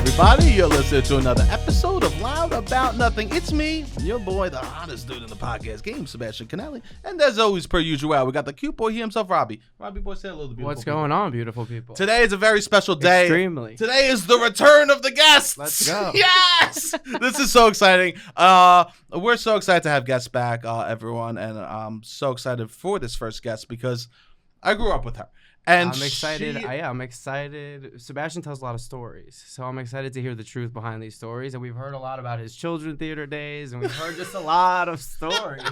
everybody. You're listening to another episode of Loud About Nothing. It's me, your boy, the hottest dude in the podcast game, Sebastian Conelli. And as always, per usual, we got the cute boy, he himself, Robbie. Robbie boy, say hello to beautiful What's going on, beautiful people? Today is a very special day. Extremely. Today is the return of the guests. Let's go. Yes! This is so exciting. We're so excited to have guests back, everyone. And I'm so excited for this first guest because I grew up with her. And I'm excited. I'm excited. Sebastian tells a lot of stories, so I'm excited to hear the truth behind these stories. And we've heard a lot about his children theater days, and we've heard just a lot of stories.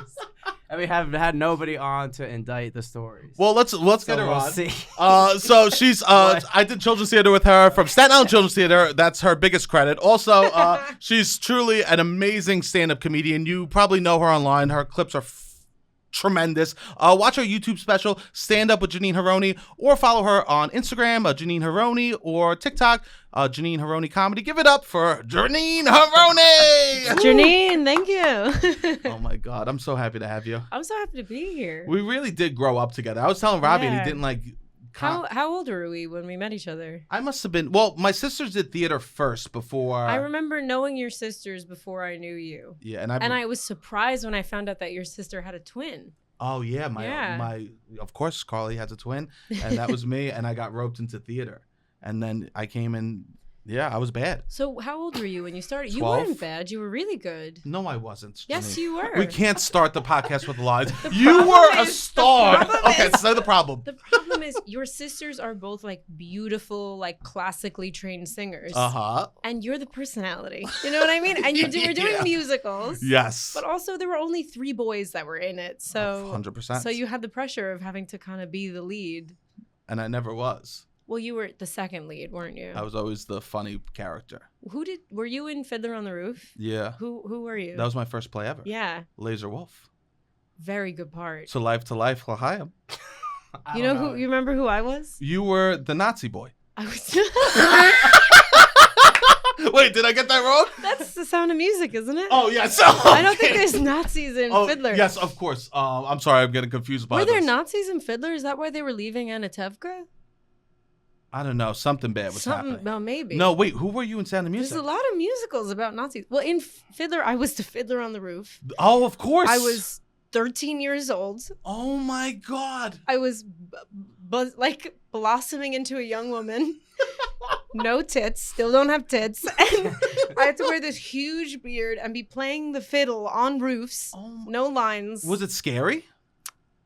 And we have had nobody on to indict the stories. Well, let's get her we'll on. See. So she's I did children's theater with her from Staten Island Children's Theater. That's her biggest credit. Also, she's truly an amazing stand-up comedian. You probably know her online. Her clips are tremendous. Watch her YouTube special, Stand Up with Janine Harouni, or follow her on Instagram, Janine Harouni, or TikTok, Janine Harouni Comedy. Give it up for Janine Harouni! Janine, thank you. Oh my God, I'm so happy to have you. I'm so happy to be here. We really did grow up together. I was telling Robbie, and he didn't like. How old were we when we met each other? I must have been. Well, my sisters did theater first before. I remember knowing your sisters before I knew you. Yeah, and I was surprised when I found out that your sister had a twin. Oh yeah, my of course Carly has a twin, and that was me, and I got roped into theater, and then I came in. Yeah, I was bad. So how old were you when you started? 12? You weren't bad. You were really good. No, I wasn't. Yes, Janine. you were. We can't start the podcast with lies. You were a star. Okay, say the problem. The problem is your sisters are both like beautiful, like classically trained singers. Uh-huh. And you're the personality. You know what I mean? And we're doing musicals. Yes. But also there were only 3 boys that were in it. So 100%. So you had the pressure of having to kind of be the lead. And I never was. Well, you were the second lead, weren't you? I was always the funny character. Were you in Fiddler on the Roof? Yeah. Who were you? That was my first play ever. Yeah. Laser Wolf. Very good part. To life, L'chaim. You know who? You remember who I was? You were the Nazi boy. I was. Wait, did I get that wrong? That's The Sound of Music, isn't it? Oh, yes. I don't think there's Nazis in Fiddler. Yes, of course. I'm sorry, I'm getting confused by Were there this. Nazis in Fiddler? Is that why they were leaving Anatevka? I don't know. Something bad was happening. Well, maybe. No, wait. Who were you in Sound of Music? There's a lot of musicals about Nazis. Well, in Fiddler, I was the Fiddler on the Roof. Oh, of course. I was 13 years old. Oh, my God. I was blossoming into a young woman. No tits. Still don't have tits. And I had to wear this huge beard and be playing the fiddle on roofs. Oh, no lines. Was it scary?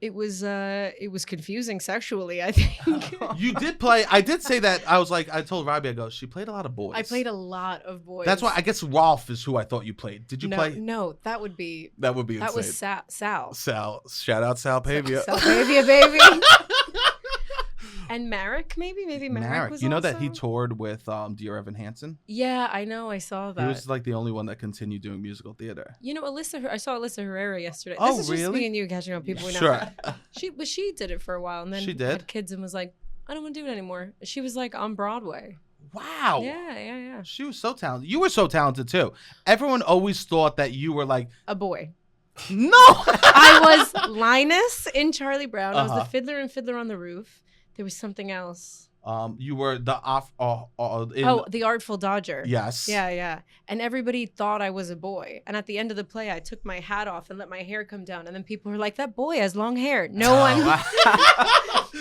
It was confusing sexually, I think. You did play. I did say that. I told Robbie, I go, she played a lot of boys. I played a lot of boys. That's why I guess Rolf is who I thought you played. Did you play? No, that would be insane. That was Sal. Sal. Shout out Sal Pavia. Sal Pavia, baby. And Marek, maybe Marek was you know also? that he toured with Dear Evan Hansen? Yeah, I know. I saw that. He was like the only one that continued doing musical theater. You know, I saw Alyssa Herrera yesterday. Oh, this is really? Just me and you catching up people we know. Sure. She did it for a while and then she did? Had kids and was like, I don't want to do it anymore. She was like on Broadway. Wow. Yeah. She was so talented. You were so talented too. Everyone always thought that you were like a boy. No. I was Linus in Charlie Brown. I was the fiddler in Fiddler on the Roof. There was something else. You were the the Artful Dodger. Yes. Yeah. And everybody thought I was a boy. And at the end of the play, I took my hat off and let my hair come down. And then people were like, "That boy has long hair." No one. Wow.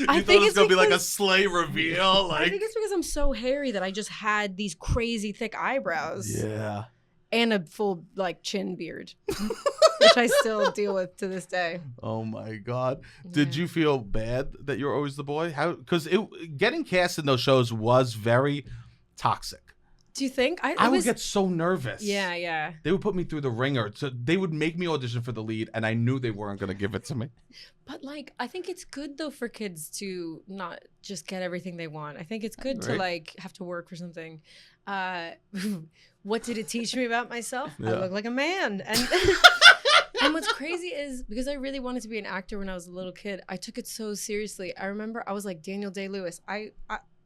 I think it's gonna be like a sleigh reveal. I think it's because I'm so hairy that I just had these crazy thick eyebrows. Yeah. And a full chin beard, which I still deal with to this day. Oh my God! Did you feel bad that you're always the boy? How? Because getting cast in those shows was very toxic. Do you think? I would get so nervous. Yeah. They would put me through the ringer. They would make me audition for the lead, and I knew they weren't going to give it to me. But I think it's good though for kids to not just get everything they want. I think it's good to have to work for something. What did it teach me about myself? Yeah. I look like a man. And and what's crazy is because I really wanted to be an actor when I was a little kid, I took it so seriously. I remember I was like Daniel Day-Lewis. I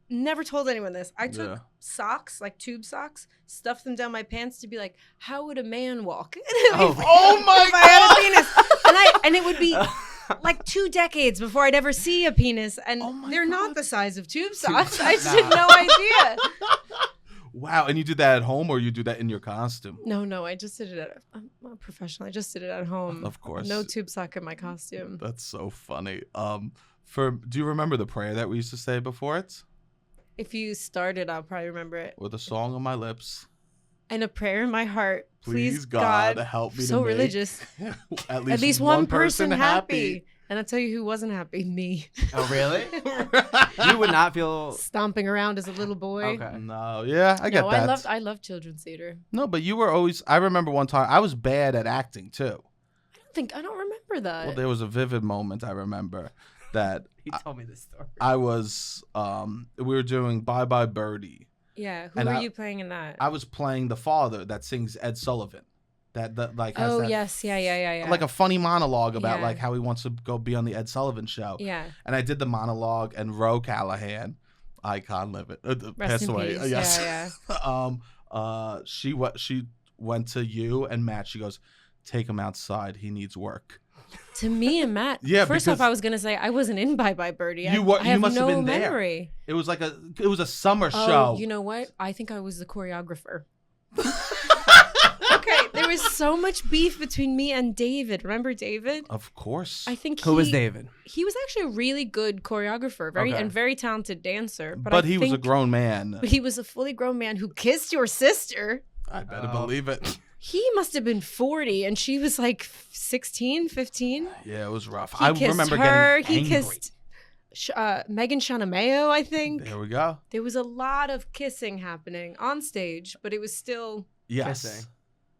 never told anyone this. I took socks, like tube socks, stuffed them down my pants to be like, how would a man walk? Oh my God! I had a penis. And it would be like 2 decades before I'd ever see a penis. And they're not the size of tube socks. I just had no idea. Wow, and you did that at home, or you do that in your costume? No, I just did it I'm not professional. I just did it at home. Of course. No tube sock in my costume. That's so funny. Do you remember the prayer that we used to say before it? If you start it, I'll probably remember it. With a song on my lips. And a prayer in my heart. Please God, help me so to make religious. at At least one person happy. And I'll tell you who wasn't happy. Me. Oh, really? You would not feel... Stomping around as a little boy. Okay. No, yeah, I get that. I love children's theater. No, but you were always... I remember one time, I was bad at acting, too. I don't remember that. Well, there was a vivid moment, I remember, that... He told me this story. I was... we were doing Bye Bye Birdie. Yeah, who were you playing in that? I was playing the father that sings Ed Sullivan. That like has that, yes, yeah. Like a funny monologue about like how he wants to go be on the Ed Sullivan show. Yeah. And I did the monologue, and Ro Callahan, icon, passed away. Peace. Yes. Yeah. She went to you and Matt. She goes, take him outside. He needs work. To me and Matt. Yeah. First off, I was gonna say I wasn't in Bye Bye Birdie. You must have been memory. There. It was like it was a summer show. You know what? I think I was the choreographer. Okay, there was so much beef between me and David. Remember David? Of course. I think Who was David? He was actually a really good choreographer, very talented dancer. But he was a grown man. He was a fully grown man who kissed your sister. I better believe it. He must have been 40 and she was like 16, 15. Yeah, it was rough. He kissed remember her. getting angry. He kissed Megan Shanameo, I think. There we go. There was a lot of kissing happening on stage, but it was still kissing.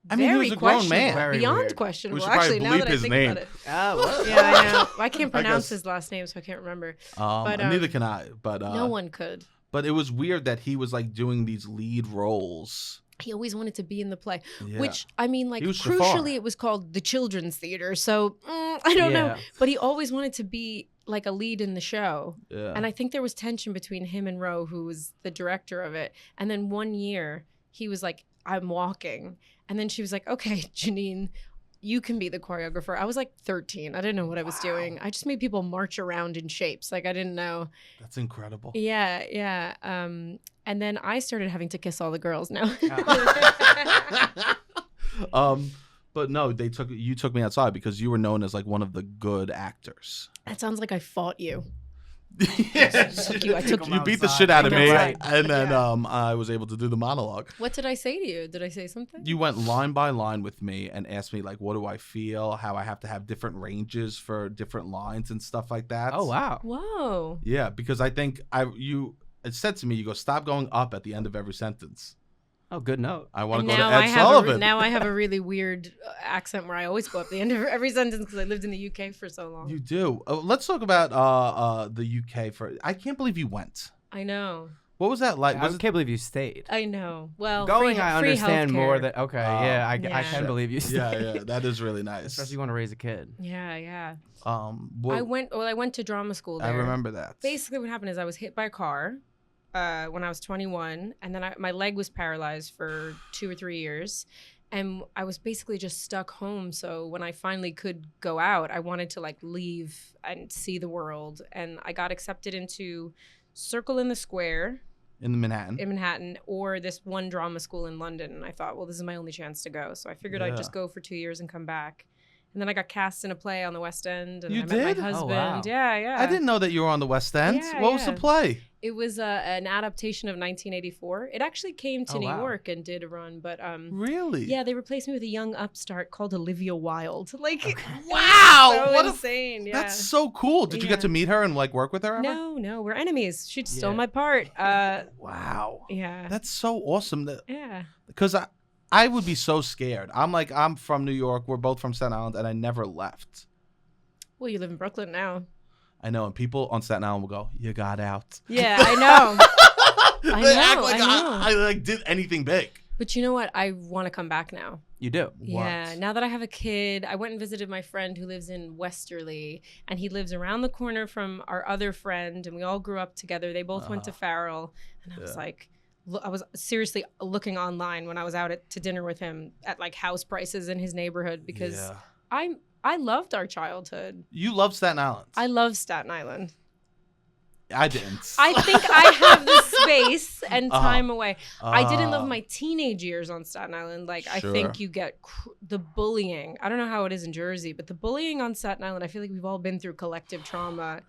I mean, he was a grown man. Beyond questionable. We should Actually, probably now that bleep I his think name. about it. Oh, yeah, I know. I can't pronounce his last name, so I can't remember. But neither can I. But no one could. But it was weird that he was like doing these lead roles. He always wanted to be in the play, Yeah. which, I mean, like, Jafar. crucially, it was called the Children's Theater. So, I don't know. But he always wanted to be, like, a lead in the show. Yeah. And I think there was tension between him and Ro, who was the director of it. And then one year, he was like, I'm walking. And then she was like, okay, Janine, you can be the choreographer. I was like 13. I didn't know what I was doing. I just made people march around in shapes. Like, I didn't know. That's incredible. Yeah. And then I started having to kiss all the girls now. But no, you took me outside because you were known as like one of the good actors. That sounds like I fought you. Yes. I took You beat the shit out of me, Right. and then I was able to do the monologue. What did I say to you? Did I say something? You went line by line with me and asked me like, what do I feel? How I have to have different ranges for different lines and stuff like that. Oh wow. Whoa. Yeah, because I think it said to me, you go, stop going up at the end of every sentence. Oh, good note. I want to And go to now Ed Sullivan. now I have a really weird accent where I always go up the end of every sentence because I lived in the UK for so long. You do. Let's talk about the UK for. I can't believe you went. I know. What was that like? I can't believe you stayed. I know. Well, Going, free I understand healthcare. more than I Yeah. can believe you stayed. Yeah, that is really nice. Especially you want to raise a kid. Yeah. Well, I went to drama school there. I remember that. Basically, what happened is I was hit by a car when I was 21, and then my leg was paralyzed for 2 or 3 years, and I was basically just stuck home. So when I finally could go out, I wanted to like leave and see the world, and I got accepted into Circle in the Square in Manhattan, or this one drama school in London. And I thought, well, this is my only chance to go, so I figured I'd just go for 2 years and come back. And then I got cast in a play on the West End, and I met my husband. Oh, wow. Yeah. I didn't know that you were on the West End. Yeah, what was the play? It was an adaptation of 1984. It actually came to New wow. York and did a run, but Really? yeah, they replaced me with a young upstart called Olivia Wilde. Like, wow, so what insane! Yeah. That's so cool. Did you get Yeah. to meet her and like work with her ever? No, we're enemies. She stole Yeah. my part. Wow. Yeah. That's so awesome. Yeah. Because I would be so scared. I'm from New York. We're both from Staten Island, and I never left. Well, you live in Brooklyn now. I know, and people on Staten Island will go, "You got out." Yeah, I know. They act like I know. I like did anything big. But you know what? I want to come back now. You do. Yeah, now that I have a kid, I went and visited my friend who lives in Westerly, and he lives around the corner from our other friend, and we all grew up together. They both went to Farrell, and I was like, I was seriously looking online when I was out to dinner with him at like house prices in his neighborhood because I loved our childhood. You love Staten Island. I love Staten Island. I didn't. I think I have the space and time away. I didn't live my teenage years on Staten Island. Like, I think you get the bullying. I don't know how it is in Jersey, but the bullying on Staten Island, I feel like we've all been through collective trauma.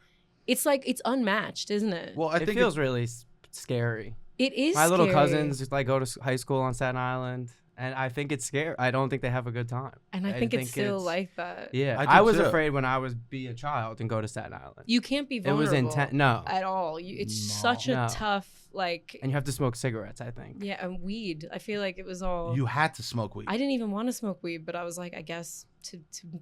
It's like, it's unmatched, isn't it? Well, I think it feels really scary. It is My scary. little cousins like go to high school on Staten Island, and I think it's scary. I don't think they have a good time. And I think it's still like that. Yeah, I was too. afraid when I was a child and go to Staten Island. You can't be vulnerable. It was intense. No, at all. It's such a tough, like. And you have to smoke cigarettes, I think. Yeah, and weed. I feel like it was all. You had to smoke weed. I didn't even want to smoke weed, but I was like, I guess to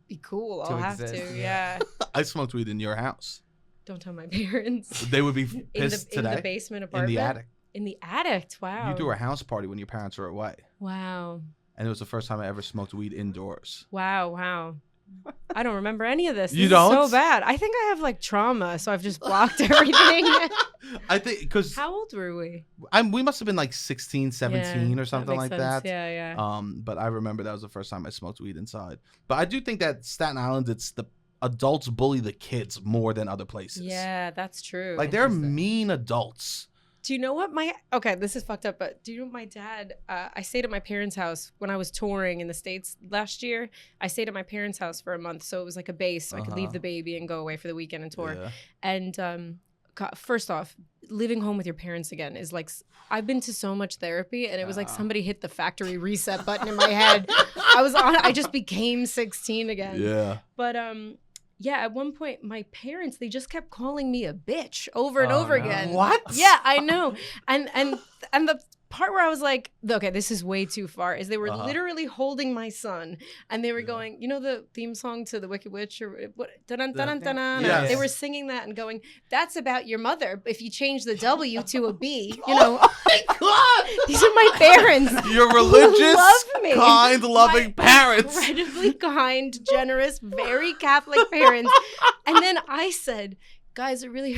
be cool, I'll have exist, to. Yeah. I smoked weed in your house. Don't tell my parents. They would be pissed in today. the basement apartment. In the attic. In the attic. Wow. You threw a house party when your parents were away. Wow. And it was the first time I ever smoked weed indoors. Wow. I don't remember any of this. You This is don't? so bad. I think I have like trauma, so I've just blocked everything. I think because How old were we? we must have been like 16, 17 or something makes like sense. that. Yeah. But I remember that was the first time I smoked weed inside. But I do think that Staten Island, it's the adults bully the kids more than other places. Yeah, that's true. Like they're mean adults. Do you know what okay, this is fucked up, but do you know what my dad, I stayed at my parents' house when I was touring in the States last year. I stayed at my parents' house for a month, so it was like a base, so I could leave the baby and go away for the weekend and tour. Yeah. And first off, living home with your parents again is like, I've been to so much therapy, and it was like somebody hit the factory reset button in my head. I just became 16 again. Yeah. But yeah, at one point, my parents, they just kept calling me a bitch over and over again. What? Yeah, I know. And the part where I was like, okay, this is way too far, is they were literally holding my son, and they were going, you know the theme song to The Wicked Witch, or what? Dun-dun-dun-dun-dun. Yes. They were singing that and going, that's about your mother. If you change the W to a B, you know. Oh my God! These are my parents. Your religious, love me. kind, loving parents. Incredibly kind, generous, very Catholic parents. And then I said, guys, it really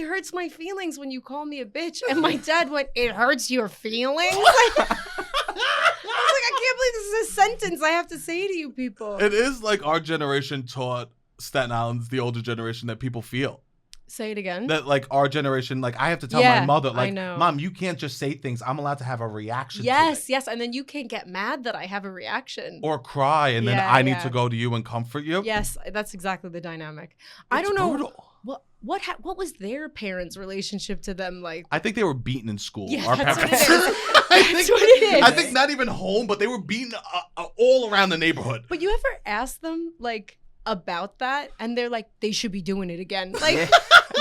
hurts my feelings when you call me a bitch. And my dad went, it hurts your feelings? I was like, I can't believe this is a sentence I have to say to you people. It is like our generation taught Staten Island's the older generation that people feel. Say it again. That like our generation, like I have to tell my mother, like, I know. Mom, you can't just say things. I'm allowed to have a reaction. Yes, to it. yes. And then you can't get mad that I have a reaction. Or cry, and then I need to go to you and comfort you. Yes, that's exactly the dynamic. It's I don't know. Brutal. What was their parents' relationship to them like? I think they were beaten in school. Yeah, our that's parents. what it is. That's what it is. I think not even home, but they were beaten all around the neighborhood. But you ever ask them like about that, and they're like, they should be doing it again. Like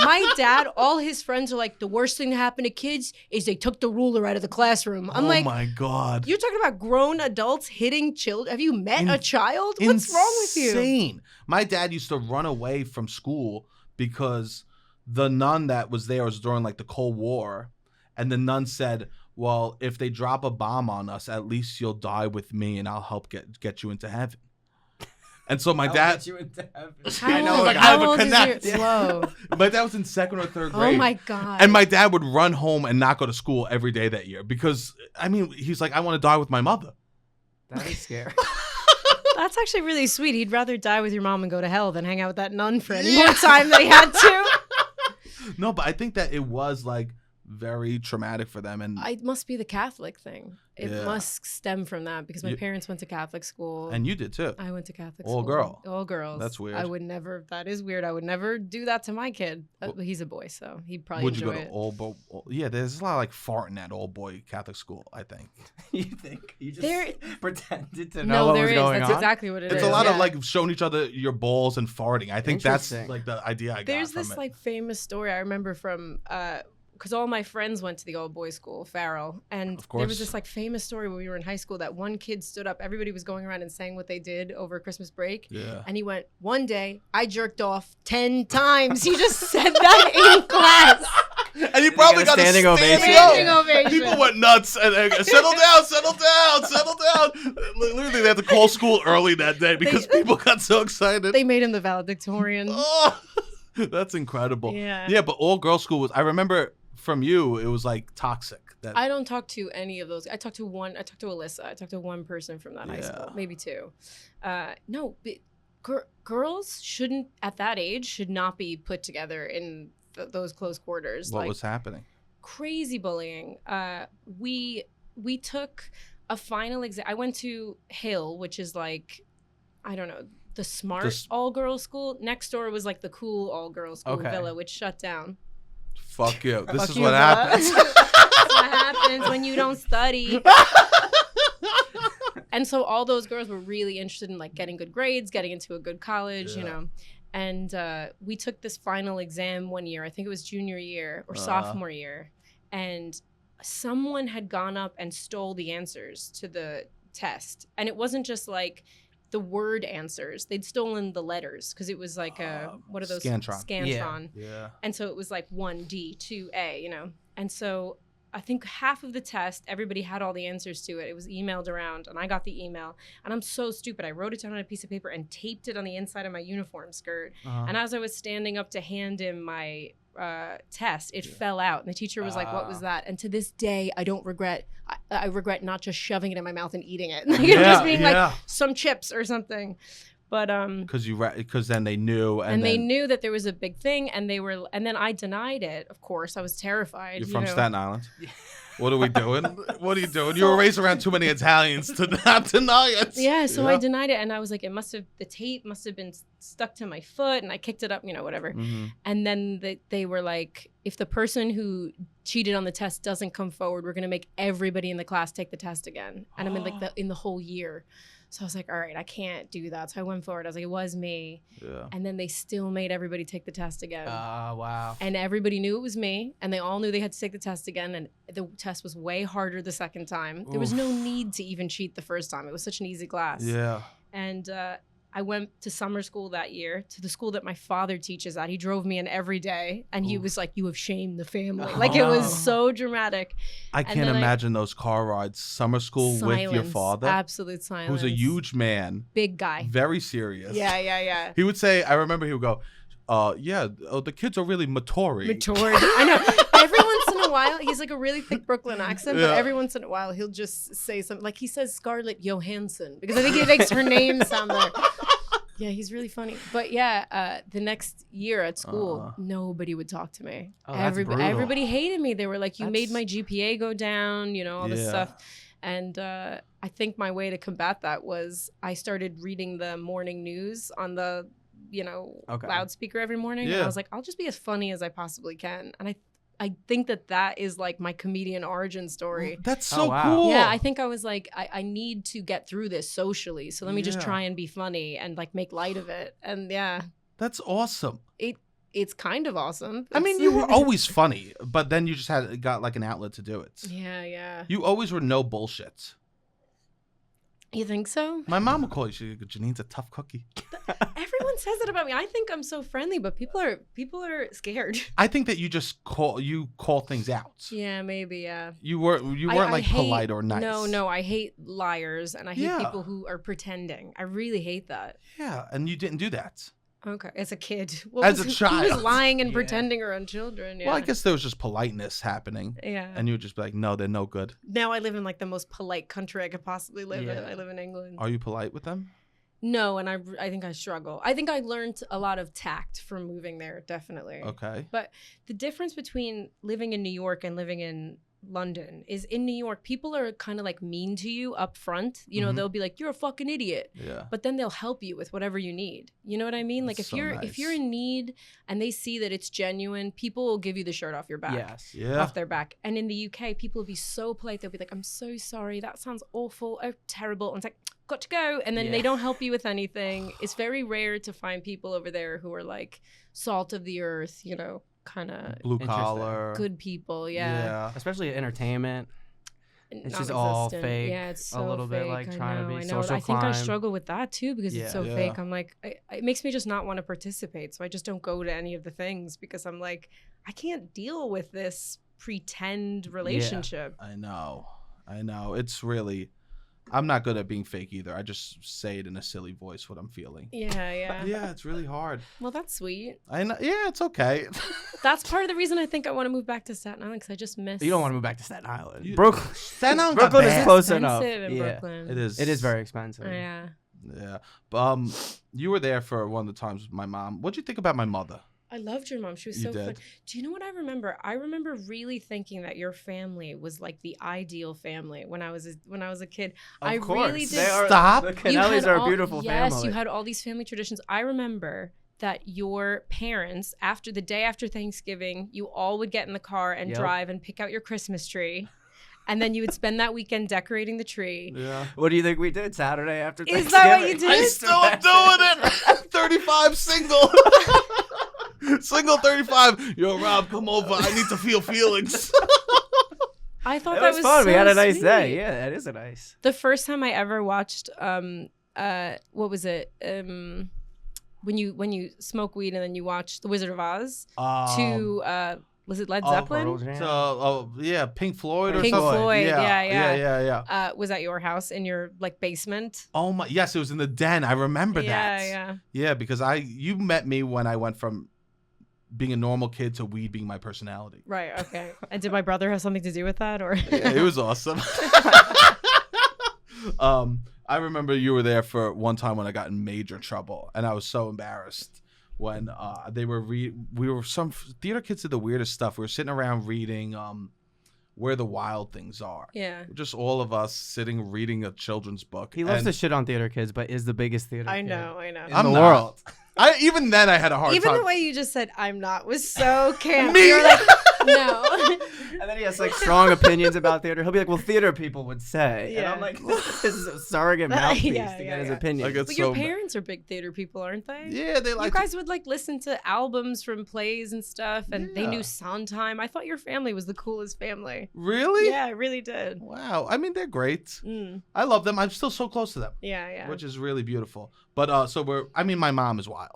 my dad, all his friends are like, the worst thing that happened to kids is they took the ruler out of the classroom. I'm like, oh my God. You're talking about grown adults hitting children. Have you met a child? What's wrong with you? Insane. My dad used to run away from school because the nun that was there was during like the Cold War, and the nun said, well, if they drop a bomb on us, at least you'll die with me and I'll help get you into heaven. And so my dad, Get you into heaven. I know, like I How have a old is connect. your- Whoa. My dad was in 2nd or 3rd grade. Oh my God. And my dad would run home and not go to school every day that year because, I mean, he's like, I want to die with my mother. That is scary. That's actually really sweet. He'd rather die with your mom and go to hell than hang out with that nun for any more time that he had to. No, but I think that it was like very traumatic for them. And It must be the Catholic thing. It Yeah. must stem from that because my parents went to Catholic school. you did too. I went to Catholic All school. girl. All girls. That's weird. I would never. That is weird. I would never do that to my kid. He's a boy, so he'd probably Would you enjoy go to it. all boy? Yeah, there's a lot of like farting at all boy Catholic school, I think. You think? You just There- pretended to know No, what there was is. going That's on? exactly what it is. It's a lot of yeah. like showing each other your balls and farting. I think that's Interesting. like the idea I got There's from this it. like famous story I remember from because all my friends went to the old boys school, Farrell, and Of there was course. this like famous story when we were in high school that one kid stood up. Everybody was going around and saying what they did over Christmas break. Yeah. And he went, one day I jerked off 10 times. He just said that in class. And you probably got got a standing ovation. Standing ovation. People went nuts and settle down, settle down, settle down. Literally, they had to call school early that day because people got so excited. They made him the valedictorian. Oh, that's incredible. Yeah. Yeah, but all girls school was. I remember from you, it was like toxic. That I don't talk to any of those. I talked to Alyssa. I talked to one person from that high Yeah. school, maybe two. No, but girls shouldn't at that age should not be put together in those close quarters. What was happening? Crazy bullying. We took a final exam. I went to Hill, which is like, I don't know, the smart all-girls school. Next door was like the cool all-girls school, Villa, which shut down. Fuck you. This is what happens. That's what happens when you don't study. And so all those girls were really interested in like getting good grades, getting into a good college, you know. And we took this final exam one year. I think it was junior year or sophomore year. And someone had gone up and stole the answers to the test. And it wasn't just like the word answers. They'd stolen the letters because it was like what are those? Scantron. Yeah. And so it was like 1D, 2A, you know. And so I think half of the test, everybody had all the answers to it. It was emailed around, and I got the email. And I'm so stupid. I wrote it down on a piece of paper and taped it on the inside of my uniform skirt. And as I was standing up to hand him my test, it fell out. And the teacher was like, what was that? And to this day, I don't regret. I regret not just shoving it in my mouth and eating it. Just being like some chips or something. But because then they knew, and they knew that there was a big thing, and then I denied it. Of course, I was terrified. You're from Staten Island. What are we doing? What are you doing? You were raised around too many Italians to not deny it. Yeah, so I denied it, and I was like, the tape must have been stuck to my foot, and I kicked it up, whatever. And then they were like, if the person who cheated on the test doesn't come forward, we're gonna make everybody in the class take the test again. And I'm in the whole year. So I was like, all right, I can't do that. So I went forward. I was like, it was me. Yeah. And then they still made everybody take the test again. Wow. And everybody knew it was me. And they all knew they had to take the test again. And the test was way harder the second time. There was no need to even cheat the first time. It was such an easy class. Yeah. And I went to summer school that year, to the school that my father teaches at. He drove me in every day. And he was like, you have shamed the family. Like, it was so dramatic. I can't imagine those car rides. Summer school with your father. Absolute silence. Who's a huge man. Big guy. Very serious. Yeah. He would say, I remember he would go, the kids are really maturing. I know. Every once in a while, he's like a really thick Brooklyn accent, but every once in a while, he'll just say something. Like he says Scarlett Johansson, because I think he makes her name sound there. Yeah, he's really funny. But yeah, the next year at school, nobody would talk to me. Everybody hated me. They were like, you made my GPA go down, all this stuff. And I think my way to combat that was I started reading the morning news on the loudspeaker every morning. And I was like, I'll just be as funny as I possibly can. And I think that is like my comedian origin story. That's so cool. Yeah, I think I was like, I need to get through this socially. So let me just try and be funny and like make light of it. And yeah. That's awesome. It's kind of awesome. I mean, you were always funny, but then you just got like an outlet to do it. Yeah. You always were no bullshit. You think so? My mom would call you. She'd go, Janine's a tough cookie. Everyone says that about me. I think I'm so friendly, but people are scared. I think that you just call things out. Yeah, maybe. Yeah. You weren't polite or nice. No. I hate liars, and I hate people who are pretending. I really hate that. Yeah, and you didn't do that. Okay, as a kid. As a child. Who was lying and pretending around children? Yeah. Well, I guess there was just politeness happening. Yeah. And you would just be like, no, they're no good. Now I live in like the most polite country I could possibly live in. I live in England. Are you polite with them? No, and I think I struggle. I think I learned a lot of tact from moving there, definitely. Okay. But the difference between living in New York and living in London is in New York, people are kind of like mean to you up front. They'll be like, you're a fucking idiot. Yeah. But then they'll help you with whatever you need. You know what I mean? That's like if you're in need and they see that it's genuine, people will give you the shirt off your back. Yes. Yeah. Off their back. And in the UK, people will be so polite. They'll be like, I'm so sorry. That sounds awful. Oh, terrible. And it's like, got to go. And then they don't help you with anything. It's very rare to find people over there who are like salt of the earth, kind of blue collar, good people. Yeah. Especially entertainment. It's just all fake. Yeah, it's so a little fake. bit like trying to be social I think climb. I struggle with that too because it's so fake. I'm like, it makes me just not want to participate. So I just don't go to any of the things because I'm like, I can't deal with this pretend relationship. I know. It's really, I'm not good at being fake either. I just say it in a silly voice what I'm feeling. Yeah. Yeah, it's really hard. Well, that's sweet. I know. Yeah, it's okay. That's part of the reason I think I want to move back to Staten Island because I just miss. You don't want to move back to Staten Island. Brooklyn. Staten Island Brooklyn is close enough. In Brooklyn. It is. It is very expensive. Yeah. Yeah. You were there for one of the times with my mom. What'd you think about my mother? I loved your mom. She was You so did? fun. Do you know what I remember? I remember really thinking that your family was like the ideal family when I was a kid. Of I course. really did. Stop. The You Conellis had are a all- beautiful yes, family. you had all these family traditions. I remember that your parents, after the day after Thanksgiving, you all would get in the car and Yep. drive and pick out your Christmas tree. And then you would spend that weekend decorating the tree. Yeah. What do you think we did Saturday after Is Thanksgiving? that what you did? I still am doing it. I'm 35 single. Single 35. Yo, Rob, come over. I need to feel feelings. I thought It that was was fun. so We had a nice sweet. day. Yeah, that is a nice. The first time I ever watched what was it? When you smoke weed and then you watch The Wizard of Oz was it Led Zeppelin? Yeah, Pink Floyd or Pink something. Floyd, yeah. Yeah. Was at your house in your like basement? Oh my, yes, it was in the den. I remember that. Yeah. Yeah, because you met me when I went from being a normal kid to weed being my personality. Right. Okay. And did my brother have something to do with that, or? Yeah, it was awesome. I remember you were there for one time when I got in major trouble, and I was so embarrassed when we were some theater kids did the weirdest stuff. We were sitting around reading Where the Wild Things Are. Yeah. Just all of us sitting reading a children's book. He loves and to shit on theater kids, but is the biggest theater I kid know. in I'm the not. world. Even then I had a hard Even time. the way you just said "I'm not" was so camp. Me? You're like, no. And then he has like strong opinions about theater. He'll be like, "Well, theater people would say," and Yeah. I'm like, "This is a surrogate mouthpiece Yeah, to yeah, get his yeah. opinion." I get But so your ba- parents are big theater people, aren't they? Yeah, they You like guys would like listen to albums from plays and stuff, and they Yeah. knew Sondheim. I thought your family was the coolest family. Really? Yeah, I really did. Wow. I mean, they're great. Mm. I love them. I'm still so close to them, Yeah. which is really beautiful. But my mom is wild.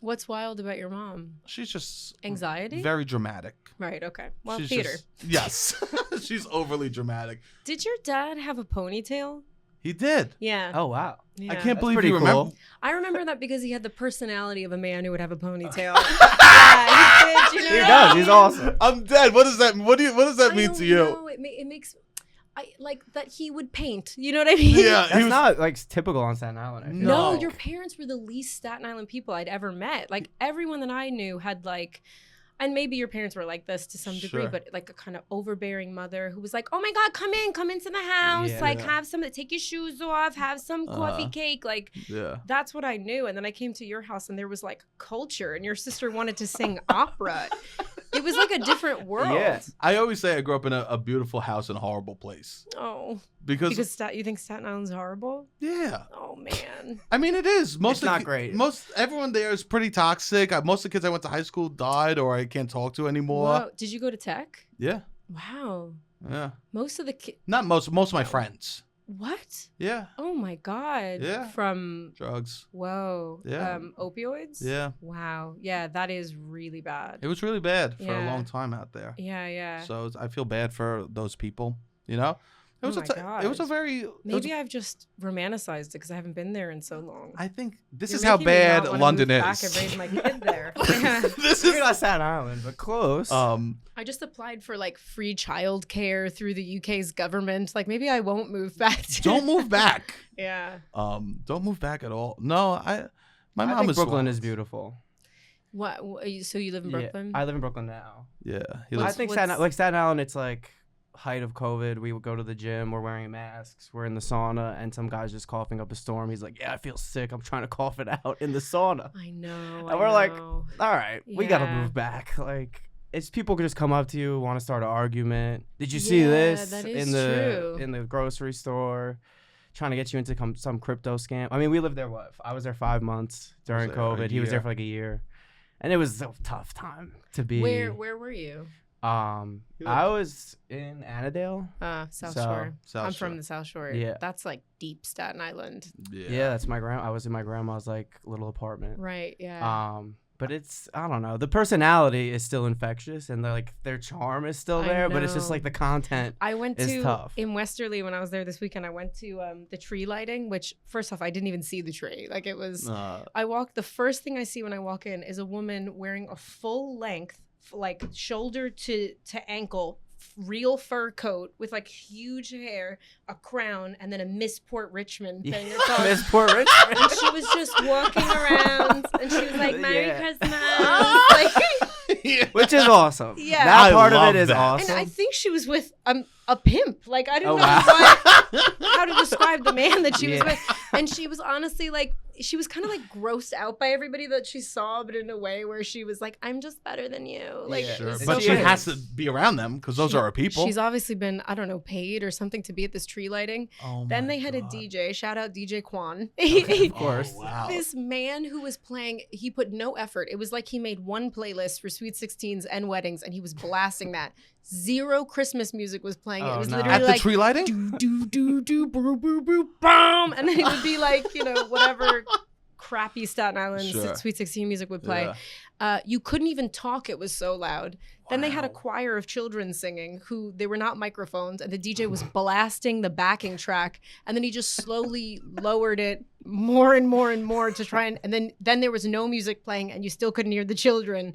What's wild about your mom? She's just Anxiety? very dramatic. Right. Okay. Well, She's theater. Yes. She's overly dramatic. Did your dad have a ponytail? He did. Yeah. Oh wow. Yeah. I can't That's believe pretty you remember. cool. I remember that because he had the personality of a man who would have a ponytail. Yeah, he did. You know He what does. I He's mean? awesome. I'm dead. What does that? What does that I mean don't to you? know. It makes. I like that he would paint. You know what I mean? Yeah. That's not like typical on Staten Island. I feel. No, No. your parents were the least Staten Island people I'd ever met. Like everyone that I knew had like, and maybe your parents were like this to some degree, Sure. but like a kind of overbearing mother who was like, "Oh my God, come into the house, Yeah. like have some, take your shoes off, have some coffee cake." Like Yeah. that's what I knew. And then I came to your house and there was like culture, and your sister wanted to sing opera. It was like a different world. Yeah. I always say I grew up in a beautiful house in a horrible place Oh, because you think Staten Island's horrible? yeah. Oh man. I mean, it is. It's not great. Everyone there is pretty toxic. Most of the kids I went to high school died, or I can't talk to anymore. Whoa. Did you go to tech? Yeah. Wow. Yeah. Most of the kids. Not most. Most of my friends. What? Yeah. Oh my God. Yeah. From Drugs. whoa. Yeah. Opioids. Yeah. Wow. Yeah, that is really bad. It was really bad for a Yeah. long time out there. Yeah. So I feel bad for those people. You know, it Oh was my it was a God. very. it was- Maybe I've just romanticized it because I haven't been there in so long. I think this You're is how making me bad not wanna London move back and is. raise my kid there. This Maybe is. not Staten Island, but close. I just applied for like free childcare through the UK's government. Like maybe I won't move back. Don't move back. Yeah. Don't move back at all. No, my I mom think is Brooklyn wild. is beautiful. What? So you live in Brooklyn? Yeah, I live in Brooklyn now. Yeah, he I lives. think Staten Island, it's like height of COVID. We would go to the gym. We're wearing masks. We're in the sauna, and some guy's just coughing up a storm. He's like, "Yeah, I feel sick. I'm trying to cough it out in the sauna." I know. And we're like, know. All right, we gotta Yeah. move back. Like, it's people could just come up to you, want to start an argument. Did you see Yeah, this that is in true. the grocery store? Trying to get you into some crypto scam. I mean, we lived there. I was there 5 months during there a COVID. He was there year. for like a year, and it was a tough time to be. Where were you? I was in Annandale. South So- Shore. South I'm Shore. from the South Shore. Yeah. That's like deep Staten Island. Yeah, that's my I was in my grandma's like little apartment. Right. Yeah. But it's, I don't know, the personality is still infectious, and their charm is still I there, but it's just know. like the content. I went is to tough. in Westerly when I was there this weekend. I went to the tree lighting, which first off I didn't even see the tree. Like it was. I walked. The first thing I see when I walk in is a woman wearing a full length, like shoulder to ankle, real fur coat with like huge hair, a crown, and then a Miss Port Richmond thing. Miss Port Richmond. And she was just walking around, and she was like, "Merry Christmas," like, which is awesome. Yeah. That part I of it is love that. awesome. and I think she was with a pimp. Like I didn't know wow. how to describe the man that she was with, and she was honestly like. She was kind of like grossed out by everybody that she saw, but in a way where she was like, "I'm just better than you." Like, Yeah. it was But so she good. has to be around them because those are her people. She's obviously been, I don't know, paid or something to be at this tree lighting. Oh Then my they had God. a DJ. Shout out DJ Kwan. Of course. Oh, wow. This man who was playing, he put no effort. It was like he made one playlist for Sweet 16s and weddings, and he was blasting that. Zero Christmas music was playing. Oh, It was no. literally At the like tree lighting? do do do boo boo boo boom, and then it would be like, you know, whatever crappy Staten Island Sure. Sweet 16 music would play. Yeah. You couldn't even talk. It was so loud. Then they had a Wow. choir of children singing who they were not microphones, and the DJ was blasting the backing track, and then he just slowly lowered it more and more and more to try and then there was no music playing, and you still couldn't hear the children.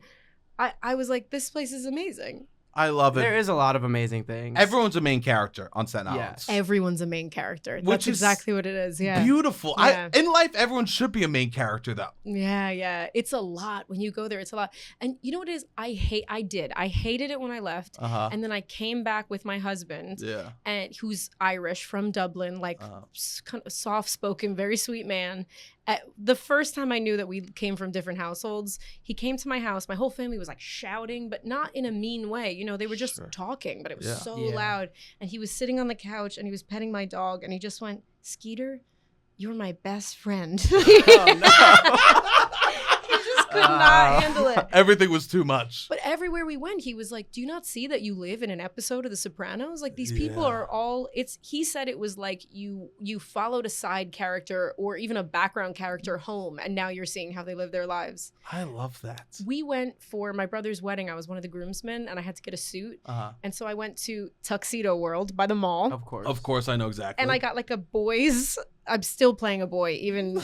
I was like, this place is amazing. I love it. There is a lot of amazing things. Everyone's a main character on Staten Island. Yes. Everyone's a main character. Which That's is exactly what it is. Yeah. Beautiful. Yeah. In life, everyone should be a main character, though. Yeah. It's a lot when you go there. It's a lot. And you know what it is? I hated it when I left. Uh-huh. And then I came back with my husband, Yeah. and who's Irish from Dublin, like kind of soft-spoken, very sweet man. The first time I knew that we came from different households, he came to my house. My whole family was like shouting, but not in a mean way. You know, they were just Sure. talking, but it was Yeah. so Yeah. loud. And he was sitting on the couch and he was petting my dog, and he just went, "Skeeter, you're my best friend." Oh, no. He just could not handle it. Everything was too much. But everywhere we went, he was like, "Do you not see that you live in an episode of The Sopranos? Like these people Yeah. are all." He said it was like you followed a side character or even a background character home, and now you're seeing how they live their lives. I love that. We went for my brother's wedding. I was one of the groomsmen, and I had to get a suit, Uh-huh. and so I went to Tuxedo World by the mall. Of course. Of course, I know exactly. And I got like a boys. I'm still playing a boy, even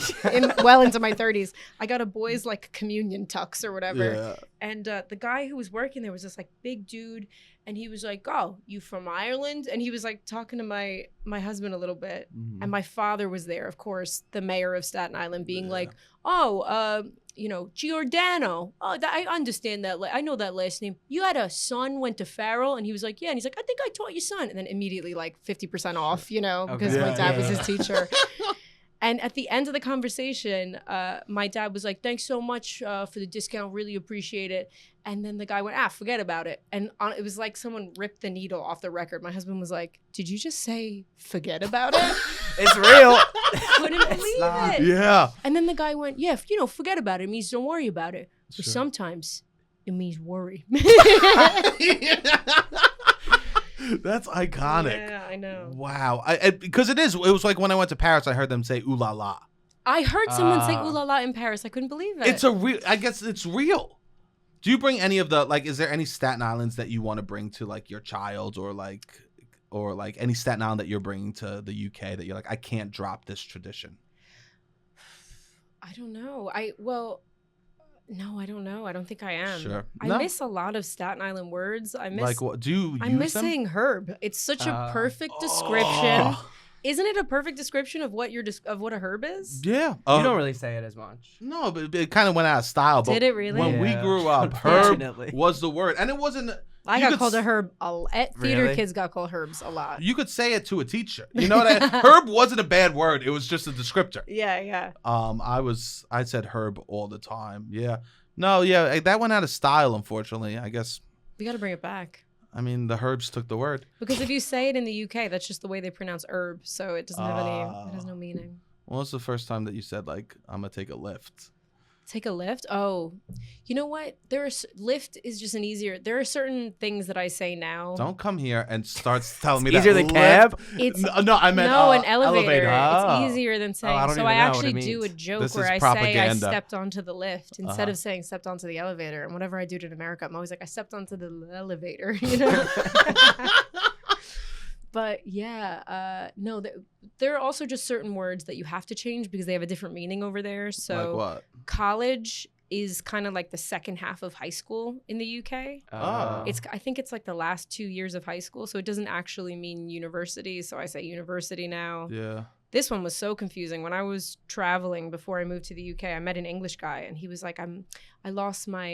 well into my 30s. I got a boys like communion tux or whatever. Yeah. And the guy who was working there was this like big dude, and he was like, "Oh, you from Ireland?" And he was like talking to my husband a little bit. Mhm. And my father was there, of course, the mayor of Staten Island, being Yeah. like, "Oh, you know, Giordano. Oh, I understand that. I know that last name. You had a son went to Farrell," and he was like, "Yeah." And he's like, "I think I taught your son." And then immediately like 50% off, you know, because Okay. my dad Yeah, was yeah. his teacher. And at the end of the conversation, my dad was like, "Thanks so much for the discount. Really appreciate it." And then the guy went, "Forget about it." And it was like someone ripped the needle off the record. My husband was like, "Did you just say forget about it?" It's real. Couldn't believe not. it. Yeah. And then the guy went, "Yeah, you know, forget about it. It means don't worry about it. But Sure. sometimes it means worry." That's iconic. Yeah, I know. Wow. Because it was like when I went to Paris, I heard them say ooh la la. I heard someone say Ah. ooh la la in Paris. I couldn't believe it. It's a real, I guess it's real. Do you bring any of the, like, is there any Staten Islands that you want to bring to like your child or like any Staten Island that you're bringing to the UK that you're like, I can't drop this tradition? I don't know. No, I don't know. I don't think I am. Sure. I No? miss a lot of Staten Island words. I miss Like what? Do you I'm use them? missing herb. It's such a perfect description. Oh, Isn't it a perfect description of what of what a herb is? yeah. You don't really say it as much. No, but it kind of went out of style. But Did it really? When we Yeah. grew up, herb Unfortunately. was the word, and it wasn't. I you got could called a s- herb. Theater Really? kids got called herbs a lot. You could say it to a teacher. You know what? Herb wasn't a bad word. It was just a descriptor. Yeah. I said herb all the time. Yeah. No, yeah, that went out of style, unfortunately. I guess. We got to bring it back. I mean, the herbs took the word. Because if you say it in the UK, that's just the way they pronounce herb, so it doesn't have any. Oh. It has no meaning. When was the first time that you said like, I'm gonna take a lift? Take a lift? Oh, you know what? Lift is just an easier. There are certain things that I say now. Don't come here and start telling me Easier that than lift- cab? It's No, I meant an elevator. Oh. It's easier than saying. I don't so even I know what actually it do a means. joke This where is I say I propaganda. stepped onto the lift instead Uh-huh. of saying stepped onto the elevator. And whenever I do it in America, I'm always like I stepped onto the elevator. You know. But yeah, no, there are also just certain words that you have to change because they have a different meaning over there. So Like what? college is kind of like the second half of high school in the UK. I think it's like the last 2 years of high school, so it doesn't actually mean university. So I say university now. Yeah. This one was so confusing. When I was traveling before I moved to the UK, I met an English guy, and he was like, I lost my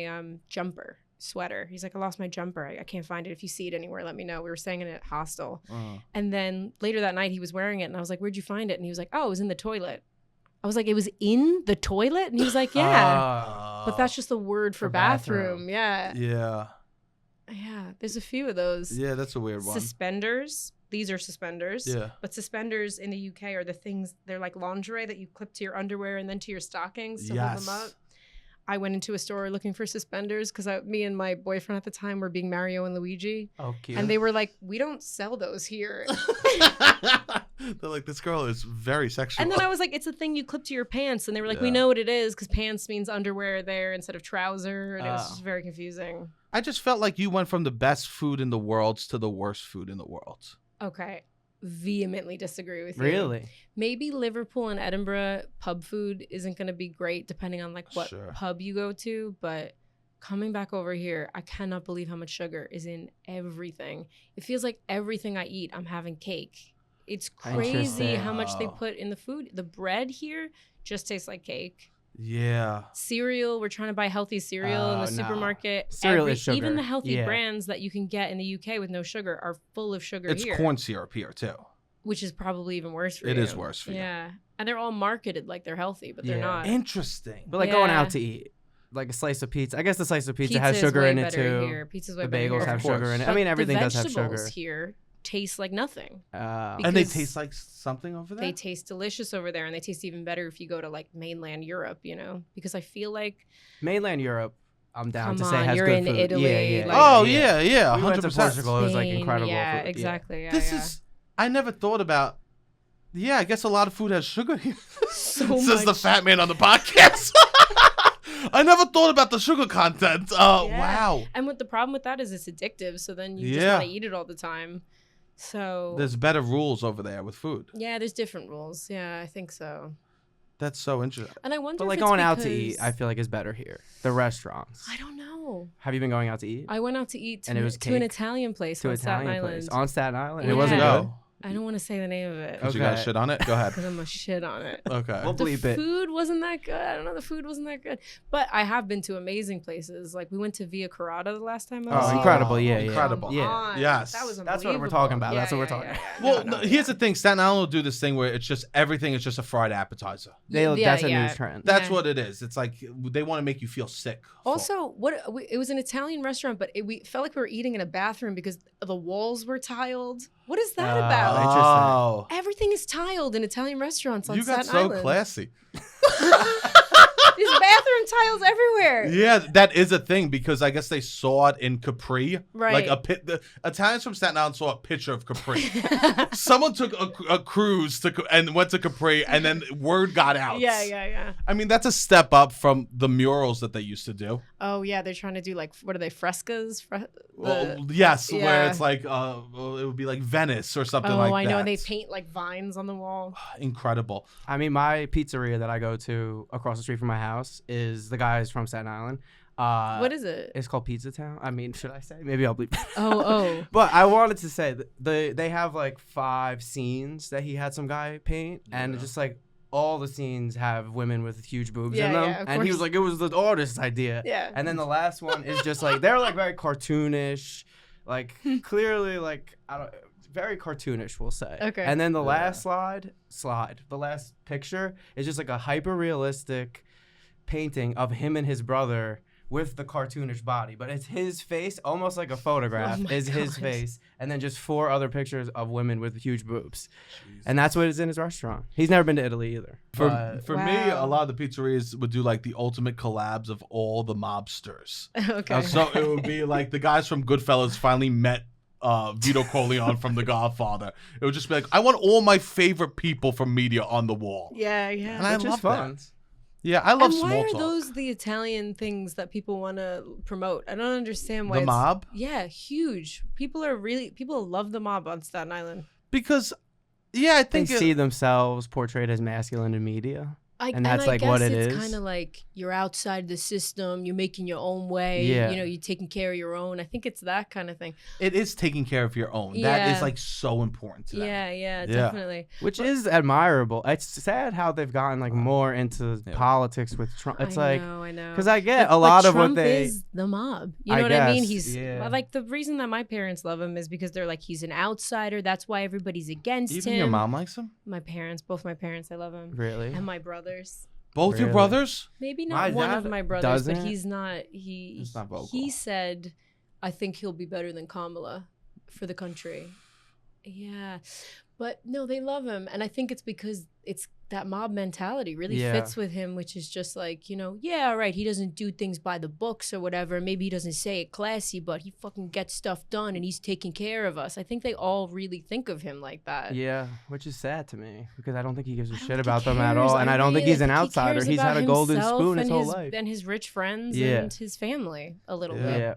sweater. He's like, I lost my jumper. I can't find it. If you see it anywhere, let me know. We were staying in a hostel. And then later that night, he was wearing it, and I was like, where'd you find it? And he was like, oh, it was in the toilet. I was like, it was in the toilet? And he was like, yeah. But that's just the word for bathroom. Yeah. Yeah. Yeah. There's a few of those. Yeah, that's a weird one. Suspenders. These are suspenders. Yeah. But suspenders in the UK are the things, they're like lingerie that you clip to your underwear and then to your stockings to hold them up. I went into a store looking for suspenders because me and my boyfriend at the time were being Mario and Luigi. Oh, cute. And they were like, we don't sell those here. They're like, this girl is very sexual. And then I was like, it's a thing you clip to your pants. And they were like, Yeah. we know what it is because pants means underwear there instead of trouser. And it was just very confusing. I just felt like you went from the best food in the world to the worst food in the world. Okay. Vehemently disagree with you. Really? Maybe Liverpool and Edinburgh pub food isn't going to be great depending on like what Sure. pub you go to. But coming back over here, I cannot believe how much sugar is in everything. It feels like everything I eat, I'm having cake. It's crazy Interesting. how much they put in the food. The bread here just tastes like cake. Yeah. Cereal, we're trying to buy healthy cereal in the no. supermarket. Cereal is sugar. Even the healthy Yeah. brands that you can get in the UK with no sugar are full of sugar It's here. corn syrup here, too. Which is probably even worse for you. It is worse for you. Yeah. And they're all marketed like they're healthy, but they're Yeah. not. Interesting. But like going Yeah. out to eat, like a slice of pizza. I guess the slice of pizza Pizza has is sugar way in it better too. Here. Pizza's way The better bagels here. have Of course. sugar in it. I But mean, everything the does have vegetables sugar. here taste like nothing. And they Because taste like something over there? They taste delicious over there, and they taste even better if you go to like mainland Europe, you know? Because I feel like Mainland Europe, I'm down to Come say on, has you're good in food. Italy, Yeah. like- Oh, yeah. We went to 100%. Portugal. It was like Spain, incredible. Yeah, food. exactly. Yeah, This yeah. is, I never thought about, yeah, I guess a lot of food has sugar here. So Says the much. fat man on the podcast. I never thought about the sugar content. Wow. And what the problem with that is it's addictive, so then you just Yeah. want to eat it all the time. So There's better rules over there with food. yeah, there's different rules. Yeah, I think so. That's so interesting. And I wonder But if like it's going out to eat, because- I feel like is better here. The restaurants. I don't know. Have you been going out to eat? I went out to eat And it was to an cake? Italian place To on Italian Staten place Island. on Staten Island. Yeah. It wasn't Yeah. good. I don't want to say the name of it Because you got Okay. shit on it? Go ahead. because I'm a shit on it. Okay. We'll The bleep it. food wasn't that good. I don't know. The food wasn't that good. But I have been to amazing places. Like we went to Via Carrata the last time I was Oh, here. incredible. Yeah, Incredible. yeah. Come on. Yes. That was That's what we're unbelievable. talking about. Yeah, That's what we're yeah, talking yeah, about. yeah. Well, No, here's the thing. Staten Island will do this thing where it's just everything is just a fried appetizer. Yeah, That's a yeah. new trend. That's Yeah. what it is. It's like they want to make you feel sick. Also, it was an Italian restaurant, but we felt like we were eating in a bathroom because the walls were tiled. What is that about? Oh, Everything is tiled in Italian restaurants on you got Staten so Island. classy. There's bathroom tiles everywhere. Yeah, that is a thing because I guess they saw it in Capri. Right. Like the Italians from Staten Island saw a picture of Capri. Someone took a cruise and went to Capri, and then word got out. Yeah. I mean, that's a step up from the murals that they used to do. Oh yeah, they're trying to do like what are they frescoes? Well, yes, where yeah. it's like it would be like Venice or something Oh, like that. I know. And they paint like vines on the wall. Incredible. I mean, my pizzeria that I go to across the street from my house is the guys from Staten Island. What is it? It's called Pizza Town. I mean, should I say? Maybe I'll bleep. Oh. But I wanted to say that they have like 5 scenes that he had some guy paint, and just like all the scenes have women with huge boobs in them. Yeah, of and he was course. like, it was the artist's idea. Yeah. And then the last one is just like they're like very cartoonish, like clearly like very cartoonish, we'll say. Okay. And then the last the last picture is just like a hyper realistic painting of him and his brother with the cartoonish body, but it's his face, almost like a photograph, Oh my is his God. face, and then just 4 other pictures of women with huge boobs. And that's what is in his restaurant. He's never been to Italy either. For Wow. me, a lot of the pizzerias would do like the ultimate collabs of all the mobsters. Okay. So it would be like the guys from Goodfellas finally met Vito Corleone from The Godfather. It would just be like, I want all my favorite people from media on the wall. Yeah. And I Which is love fun. that. Yeah, I love And why small are talk. those the Italian things that people want to promote? I don't understand why. The mob? Yeah, huge. People love the mob on Staten Island. Because, yeah, I They think see themselves portrayed as masculine in media. And that's like what it is. It's kind of like you're outside the system, you're making your own way, Yeah. you're taking care of your own. I think it's that kind of thing. It is taking care of your own. That is like so important to them. Yeah, definitely. Which is admirable. It's sad how they've gotten like more into politics with Trump. It's I know. Because I get a lot of Trump what they is the mob. You know what I mean? He's like, the reason that my parents love him is because they're like, he's an outsider. That's why everybody's against him. Even your mom likes him? Both my parents, I love him. Really? And my brothers. Both your brothers? Maybe not one of my brothers, but he's not. He's not vocal. He said, "I think he'll be better than Kamala for the country." Yeah, but no, they love him, and I think it's because it's that mob mentality really fits with him, which is just like, all right, he doesn't do things by the books or whatever. Maybe he doesn't say it classy, but he fucking gets stuff done and he's taking care of us. I think they all really think of him like that. Yeah, which is sad to me because I don't think he gives a shit about them at all. And I don't think he's an outsider. He's had a golden spoon his whole life. And his rich friends and his family a little bit. Yeah,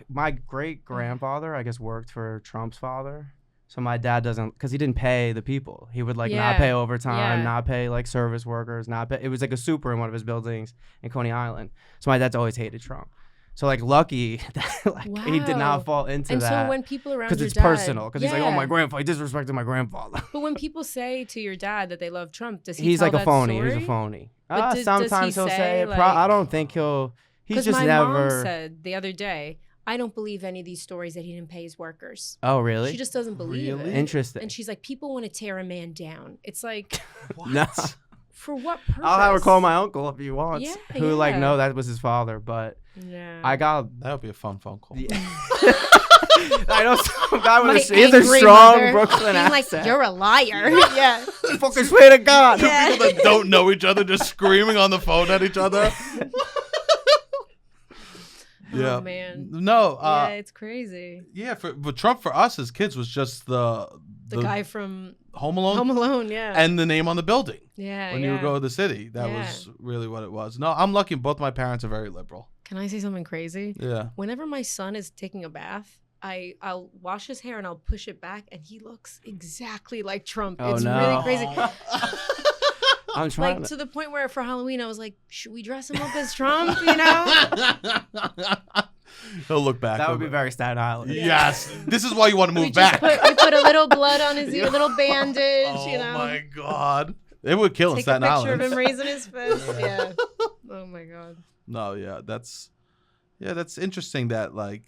my great-grandfather, I guess, worked for Trump's father. So my dad doesn't, because he didn't pay the people. He would like not pay overtime, not pay like service workers, not pay. It was like a super in one of his buildings in Coney Island. So my dad's always hated Trump. So like lucky that he did not fall into that. And so when people around because your it's dad, personal, because he's like, oh, my grandfather, he disrespected my grandfather. But when people say to your dad that they love Trump, does he he's tell like a that phony. story? He's a phony. does Sometimes he he'll say it. like, I don't think he'll. He's just my never. Mom said the other day, I don't believe any of these stories that he didn't pay his workers. Oh, really? She just doesn't believe it. Interesting. And she's like, people want to tear a man down. It's like, what? No. For what purpose? I'll have her call my uncle if he wants. Yeah, who like, no, that was his father. But I got. That would be a fun phone call. Yeah. I know some guy with he has a strong mother. Brooklyn Being accent. like, you're a liar. Yeah. Fucking swear to God. Yeah. People that don't know each other just screaming on the phone at each other. Oh man. No. Yeah, it's crazy. Yeah, but Trump for us as kids was just the guy from Home Alone. Home Alone, yeah. And the name on the building. Yeah. When you would go to the city, that was really what it was. No, I'm lucky. Both my parents are very liberal. Can I say something crazy? Yeah. Whenever my son is taking a bath, I'll wash his hair and I'll push it back, and he looks exactly like Trump. Oh, it's no. really crazy. I'm trying to the point where for Halloween I was like, should we dress him up as Trump? He'll look back. That would be very Staten Island. Yes. This is why you want to move back. We put a little blood on his ear, a little bandage, Oh my God. It would kill in Staten Island. Take a picture of him raising his fist. Yeah. Oh my God. No, that's interesting that like.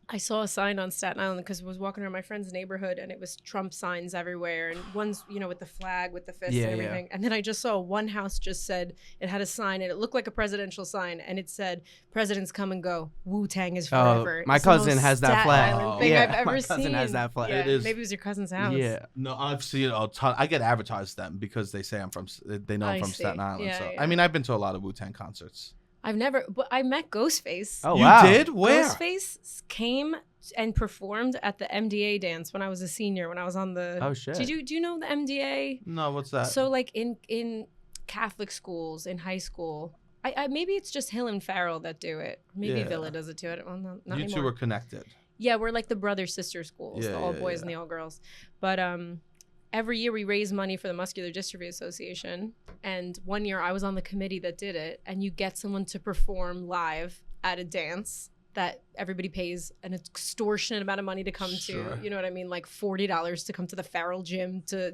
I saw a sign on Staten Island because I was walking around my friend's neighborhood and it was Trump signs everywhere. And one's, with the flag, with the fist and everything. Yeah. And then I just saw one house just said, it had a sign and it looked like a presidential sign. And it said, presidents come and go. Wu-Tang is forever. My cousin has that flag. Thing I've ever my seen. cousin has that flag. Yeah, it is. Maybe it was your cousin's house. Yeah. No, I've seen a ton. I get advertised them because they say they know I'm from Staten Island. Yeah, so yeah. I mean, I've been to a lot of Wu-Tang concerts. But I met Ghostface. Oh, wow. You did? Where? Ghostface came and performed at the MDA dance when I was a senior, when I was on the... Oh, shit. Do you know the MDA? No, what's that? So, like, in Catholic schools, in high school, I maybe it's just Hill and Farrell that do it. Maybe Villa does it too. Well, not you anymore. two were connected. Yeah, we're like the brother-sister schools, the all boys and the all girls. But every year we raise money for the Muscular Dystrophy Association. And one year I was on the committee that did it. And you get someone to perform live at a dance that everybody pays an extortionate amount of money to come to. You know what I mean? Like $40 to come to the Farrell gym to,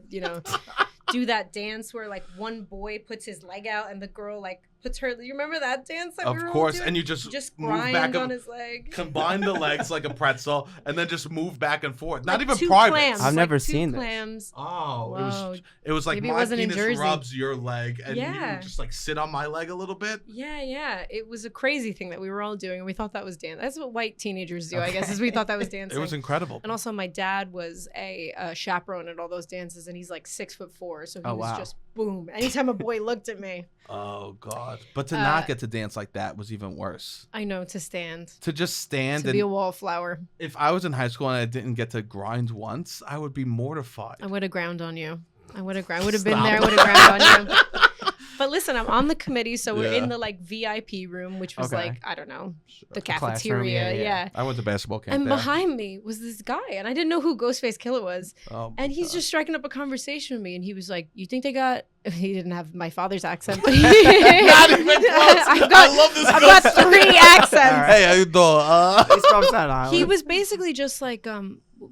do that dance where like one boy puts his leg out and the girl like puts her. You remember that dance? That of we were course, doing? and you just move grind back on his leg. Combine the legs like a pretzel, and then just move back and forth. Like Not even two private. clams, I've never like seen two this. clams. Oh, Whoa. it was like Maybe it my wasn't in penis Jersey. rubs your leg, and you just like sit on my leg a little bit. Yeah. It was a crazy thing that we were all doing, and we thought that was dance. That's what white teenagers do, I guess, is we thought that was dancing. It was incredible. And also, my dad was a chaperone at all those dances, and he's like 6'4", so he was just boom. Anytime a boy looked at me. Oh God! But to not get to dance like that was even worse. I know, to stand. To just stand to be a wallflower. If I was in high school and I didn't get to grind once, I would be mortified. I would have ground on you. I would have been there. I would have ground on you. But listen. listen, I'm on the committee, so we're Yeah. in the like VIP room, which was Okay. like, I don't know, the Classroom, cafeteria. yeah. I went to basketball camp And there. behind me was this guy, and I didn't know who Ghostface Killer was. Oh, And my he's God. just striking up a conversation with me, and he was like, "You think they got?" He didn't have my father's accent, but Not even close. I love this. I've got 3 accents. All Hey, how you doing? He's from Staten Island. He was basically just like,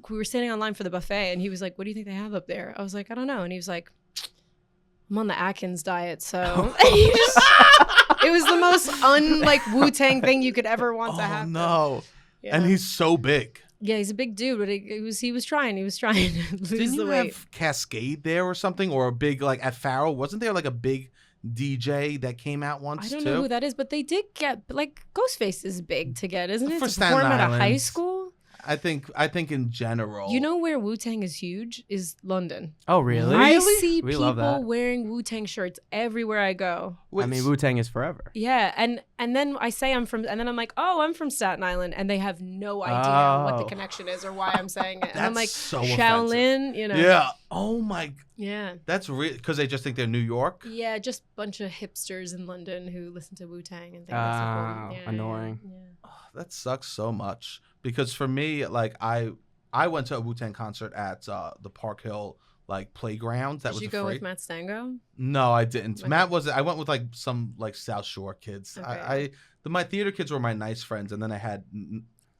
we were standing online for the buffet, and he was like, "What do you think they have up there?" I was like, "I don't know," and he was like, "I'm on the Atkins diet, so." And he just, it was the most Wu-Tang thing you could ever want to Oh happen. no! Yeah. And he's so big. Yeah, he's a big dude, but he was trying to lose Didn't you the weight. have Cascade there or something, or a big like at Farrell? Wasn't there like a big DJ that came out once I don't too? know who that is, but they did get like Ghostface is big to get, isn't it? For To Staten perform at a high Island. school. I think in general. You know where Wu-Tang is huge is London. Oh, really? I see We love people that. wearing Wu-Tang shirts everywhere I go. I mean, Wu-Tang is forever. Yeah, and then I say I'm from, and then I'm like, oh, I'm from Staten Island, and they have no idea what the Oh. connection is or why I'm saying it. And I'm like, That's so Shaolin, you know. Yeah. Oh my. Yeah. That's real because they just think they're New York. Yeah, just a bunch of hipsters in London who listen to Wu-Tang and think Oh, that's so cool. Yeah, annoying. Yeah. That sucks so much because for me, like I went to a Wu-Tang concert at the Park Hill like playground. That Did was you a go free. with Matt Stango? No, I didn't. Okay. Matt was. I went with like some like South Shore kids. Okay. My theater kids were my nice friends, and then I had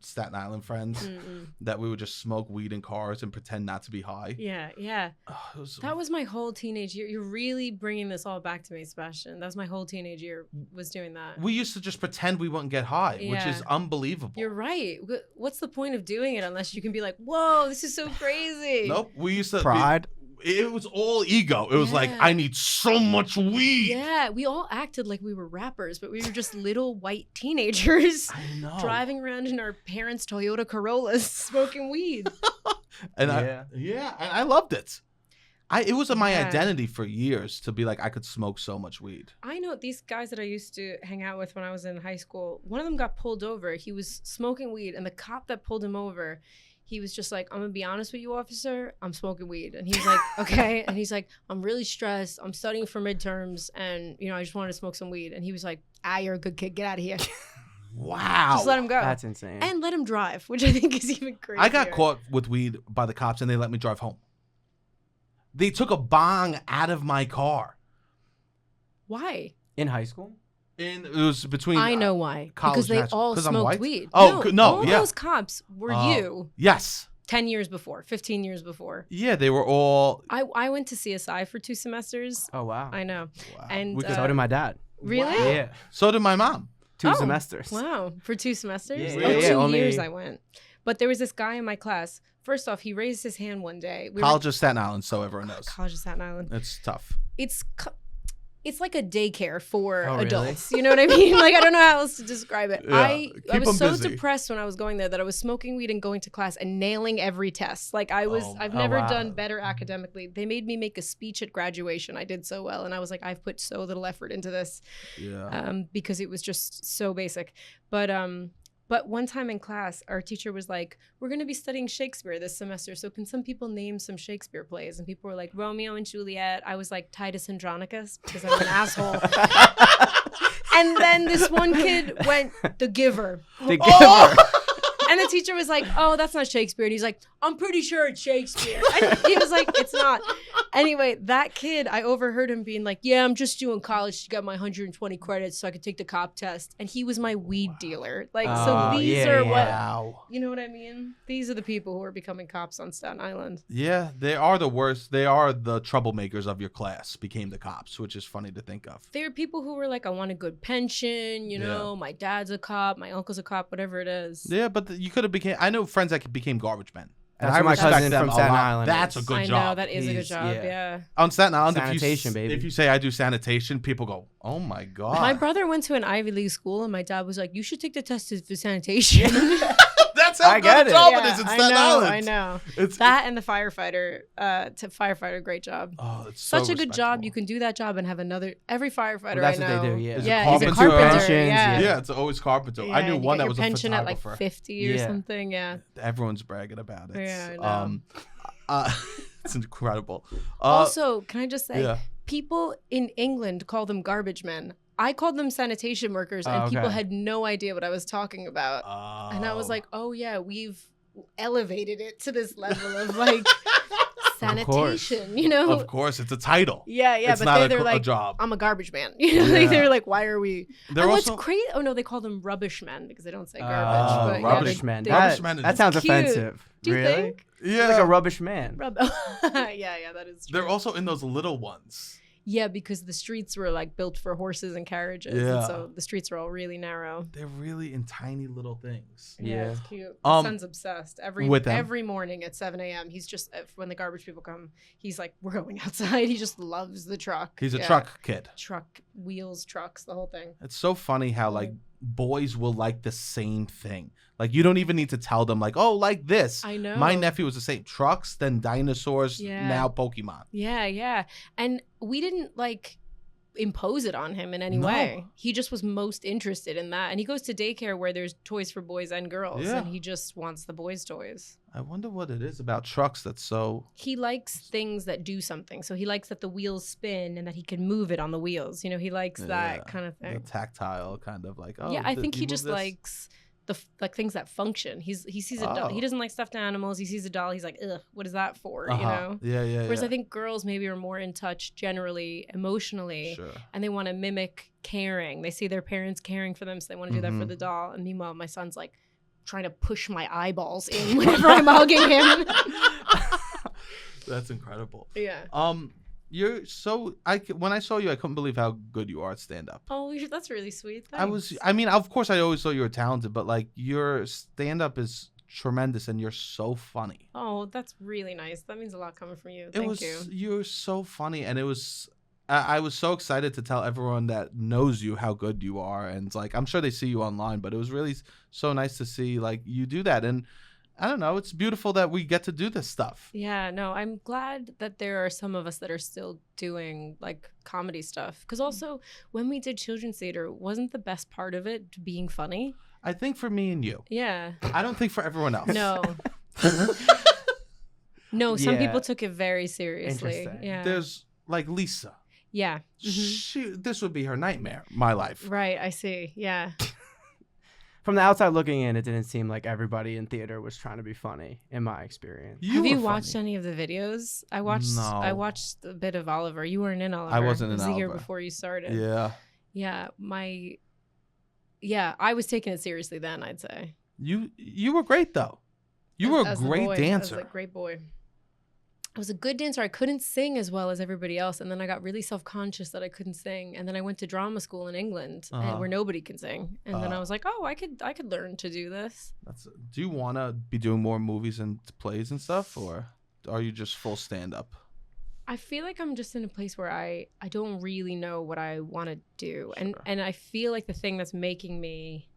Staten Island friends Mm-mm. that we would just smoke weed in cars and pretend not to be high. Yeah, yeah. It was, That was my whole teenage year. You're really bringing this all back to me, Sebastian. That was my whole teenage year was doing that. we used to just pretend we wouldn't get high, which is Yeah. unbelievable. You're right. What's the point of doing it unless you can be like, whoa, this is so crazy. Nope. We used to Pride. It was all ego. It was like Yeah. I need so much weed. Yeah, we all acted like we were rappers, but we were just little white teenagers I know. driving around in our parents' Toyota Corollas smoking weed. And Yeah. and I loved it. It was my Yeah. identity for years to be like I could smoke so much weed. I know these guys that I used to hang out with when I was in high school. One of them got pulled over. He was smoking weed, and the cop that pulled him over, he was just like, "I'm gonna be honest with you, officer. I'm smoking weed." And he was like, "Okay." And he's like, "I'm really stressed. I'm studying for midterms, and I just wanted to smoke some weed." And he was like, "You're a good kid. Get out of here. Wow. Just let him go." That's insane. And let him drive, which I think is even crazier. I got caught with weed by the cops and they let me drive home. They took a bong out of my car. Why? In high school? And it was between I know why. college Because they and high- all 'cause I'm smoked white? weed. Oh, no, all yeah. those cops were Oh. you Yes. 10 years before, 15 years before. Yeah, they were all I went to CSI for 2 semesters. Oh, wow. I know. wow. And We could- So did my dad. really? Yeah. so did my mom. 2 Oh, semesters. Wow, for 2 semesters? Yeah, Oh, yeah, 2 only- years I went. But there was this guy in my class. First off, he raised his hand one day. College of Staten Island, so everyone knows. College of Staten Island. It's tough. It's like a daycare for Oh, really? adults. You know what I mean? Like, I don't know how else to describe it. Yeah, I keep 'em was so busy. depressed when I was going there that I was smoking weed and going to class and nailing every test. Like, I've Oh, never wow. done better academically. They made me make a speech at graduation. I did so well. And I was like, I've put so little effort into this Yeah. because it was just so basic. But one time in class, our teacher was like, "We're going to be studying Shakespeare this semester. So can some people name some Shakespeare plays?" And people were like, "Romeo and Juliet." I was like, "Titus Andronicus," because I'm an asshole. And then this one kid went, "The Giver." The giver. And the teacher was like, "Oh, that's not Shakespeare." And he's like, "I'm pretty sure it's Shakespeare." And he was like, "It's not." Anyway, that kid, I overheard him being like, "Yeah, I'm just doing college to get my 120 credits so I could take the cop test." And he was my weed dealer. Like, so Oh, these yeah, are yeah. what, Wow. you know what I mean? These are the people who are becoming cops on Staten Island. Yeah, they are the worst. They are the troublemakers of your class, became the cops, which is funny to think of. There are people who were like, "I want a good pension, my dad's a cop, my uncle's a cop, whatever it is." Yeah, but you could have became. I know friends that became garbage men. And That's I what my respect cousin them from a Staten lot. Island That's is. a good I job. know, that is a good He's- job, yeah. yeah. On Staten Island, Sanitation, baby. if you say I do sanitation, people go, "Oh my god." My brother went to an Ivy League school, and my dad was like, "You should take the test for sanitation." That's how I good get a it. job Yeah, it is in I Staten know, Island. I know. It's That and the firefighter, great job. Oh, it's so Such a good job. respectable. You can do that job and have every firefighter Well, that's I what know. they do, yeah. Is it Yeah, he's a carpenter? carpenter. Pensions, Yeah. Yeah, it's always carpenter. I knew and you one get that your was a pension at like photographer. 50 or Yeah. something. Yeah. Everyone's bragging about it. Yeah, I know. It's incredible. Also, can I just say, yeah. people in England call them garbage men. I called them sanitation workers, and people had no idea what I was talking about. And I was like, oh yeah, we've elevated it to this level of like sanitation, you know? Of course, it's a title. Yeah, it's but not they're a like, job. I'm a garbage man. You know, like, they're like, why are we? They're and also what's crazy? Oh no, they call them rubbish men because they don't say garbage. But rubbish men. Rubbish men. That sounds cute. offensive. Do you really? think? Yeah, Like a rubbish man. Yeah, that is true. They're also in those little ones. Yeah, because the streets were like built for horses and carriages, and so the streets are all really narrow. They're really in tiny little things. Yeah, it's cute. My son's obsessed. Every morning at 7 a.m. He's just when the garbage people come, he's like, "We're going outside." He just loves the truck. He's a truck kid. Truck wheels, trucks, the whole thing. It's so funny how like boys will like the same thing. Like you don't even need to tell them like, oh, like this. I know. My nephew was the same. Trucks, then dinosaurs, now Pokemon. Yeah. And we didn't like impose it on him in any way. He just was most interested in that. And he goes to daycare where there's toys for boys and girls. And he just wants the boys' toys. I wonder what it is about trucks that's so... He likes things that do something. So he likes that the wheels spin and that he can move it on the wheels. You know, he likes that kind of thing. The tactile kind of like, oh. Yeah, I think he just likes the like things that function. He sees a doll. He doesn't like stuffed animals. He sees a doll. He's like, ugh, what is that for? You know? Yeah. Whereas I think girls maybe are more in touch generally, emotionally, and they want to mimic caring. They see their parents caring for them, so they want to do that for the doll. And meanwhile, my son's like trying to push my eyeballs in whenever I'm hugging him. That's incredible. Yeah. You're so when I saw you, I couldn't believe how good you are at stand up. Oh, that's really sweet. Thanks. I mean, of course I always thought you were talented, but like your stand up is tremendous and you're so funny. Oh, that's really nice. That means a lot coming from you. Thank you. You're so funny, and it was I was so excited to tell everyone that knows you how good you are, and it's like I'm sure they see you online, but it was really so nice to see like you do that. And I don't know. It's beautiful that we get to do this stuff. Yeah, no, I'm glad that there are some of us that are still doing like comedy stuff. Because also when we did children's theater, wasn't the best part of it being funny? I think for me and you. Yeah. I don't think for everyone else. No. No, some people took it very seriously. Yeah. There's like Lisa. Yeah. This would be her nightmare, my life. Right, I see. Yeah. From the outside looking in, it didn't seem like everybody in theater was trying to be funny, in my experience. Have you watched any of the videos? I watched a bit of Oliver. You weren't in Oliver. I wasn't in Oliver. It was a year before you started. Yeah. Yeah, I was taking it seriously then, I'd say. You were great though. You were a great dancer. I was a great boy. I was a good dancer. I couldn't sing as well as everybody else. And then I got really self-conscious that I couldn't sing. And then I went to drama school in England where nobody can sing. And then I was like, oh, I could learn to do this. Do you want to be doing more movies and plays and stuff? Or are you just full stand-up? I feel like I'm just in a place where I don't really know what I want to do. And I feel like the thing that's making me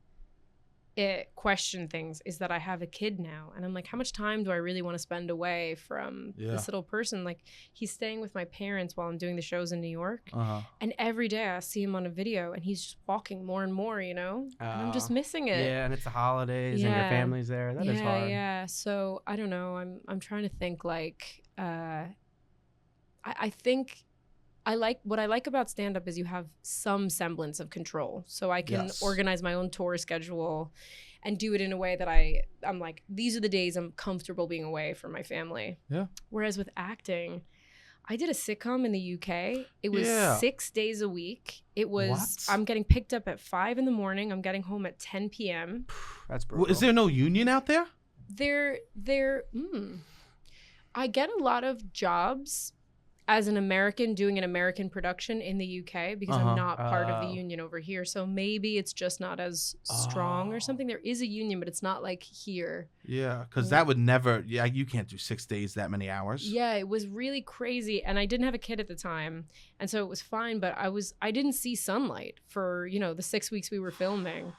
question things is that I have a kid now, and I'm like, how much time do I really want to spend away from this little person? Like, he's staying with my parents while I'm doing the shows in New York, and every day I see him on a video and he's just walking more and more, you know, and I'm just missing it. Yeah, and it's the holidays and your family's there. That is hard. Yeah, so I don't know. I'm trying to think like I think what I like about stand-up is you have some semblance of control. So I can organize my own tour schedule and do it in a way that I'm like, these are the days I'm comfortable being away from my family. Yeah. Whereas with acting, I did a sitcom in the UK. It was 6 days a week. It was, I'm getting picked up at 5 a.m. I'm getting home at 10 p.m. That's brutal. Is there no union out there? I get a lot of jobs as an American doing an American production in the UK because I'm not part of the union over here. So maybe it's just not as strong or something. There is a union, but it's not like here. Yeah, because that would never, you can't do 6 days, that many hours. Yeah, it was really crazy. And I didn't have a kid at the time. And so it was fine, but I didn't see sunlight for, the 6 weeks we were filming.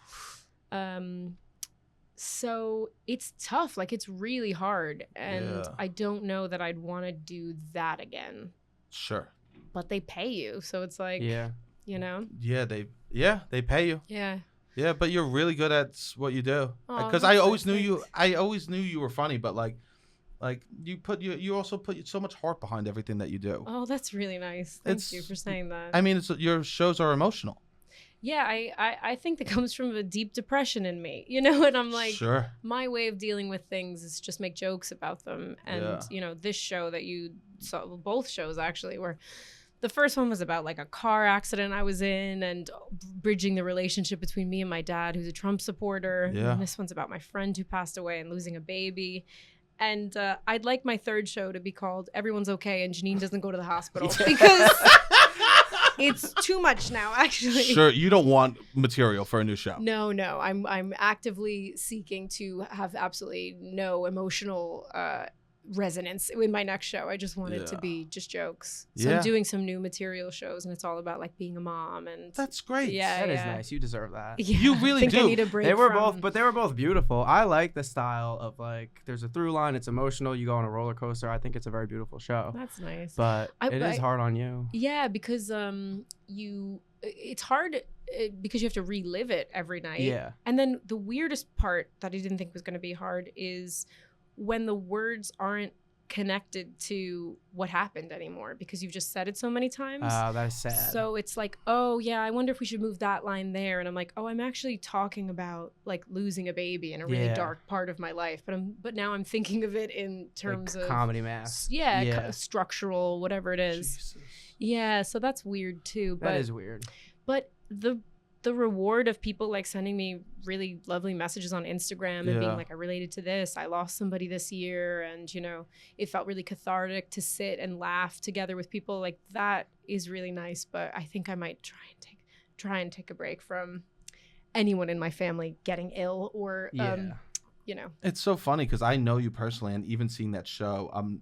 So it's tough. Like, it's really hard. And I don't know that I'd want to do that again. Sure. But they pay you. So it's like, Yeah, they pay you. Yeah. Yeah, but you're really good at what you do. Because I always knew you were funny, but like Like you also put so much heart behind everything that you do. Oh, that's really nice. Thank you for saying that. I mean, your shows are emotional. Yeah, I think that comes from a deep depression in me, and I'm like, sure. My way of dealing with things is just make jokes about them. And, this show that you saw, both shows actually, were the first one was about like a car accident I was in and bridging the relationship between me and my dad, who's a Trump supporter. Yeah. And this one's about my friend who passed away and losing a baby. And I'd like my third show to be called Everyone's Okay and Janine Doesn't Go to the Hospital because it's too much now, actually. Sure, you don't want material for a new show. No, I'm actively seeking to have absolutely no emotional resonance in my next show. I just want it to be just jokes. So I'm doing some new material shows, and it's all about like being a mom, and that's great. Yeah, that is nice. You deserve that. Yeah, you really do. I need a break. They were both beautiful. I like the style of like there's a through line. It's emotional. You go on a roller coaster. I think it's a very beautiful show. That's nice. But it is hard on you. Yeah, because it's hard because you have to relive it every night. Yeah. And then the weirdest part that I didn't think was going to be hard is when the words aren't connected to what happened anymore because you've just said it so many times. That is sad. So it's like, oh yeah, I wonder if we should move that line there. And I'm like, oh, I'm actually talking about like losing a baby in a really dark part of my life. But now I'm thinking of it in terms like of comedy math. Yeah, structural, whatever it is. Jesus. Yeah, so that's weird too. But that is weird. But the reward of people like sending me really lovely messages on Instagram and being like, I related to this. I lost somebody this year. And, it felt really cathartic to sit and laugh together with people. Like that is really nice. But I think I might try and take a break from anyone in my family getting ill or, It's so funny because I know you personally, and even seeing that show, I'm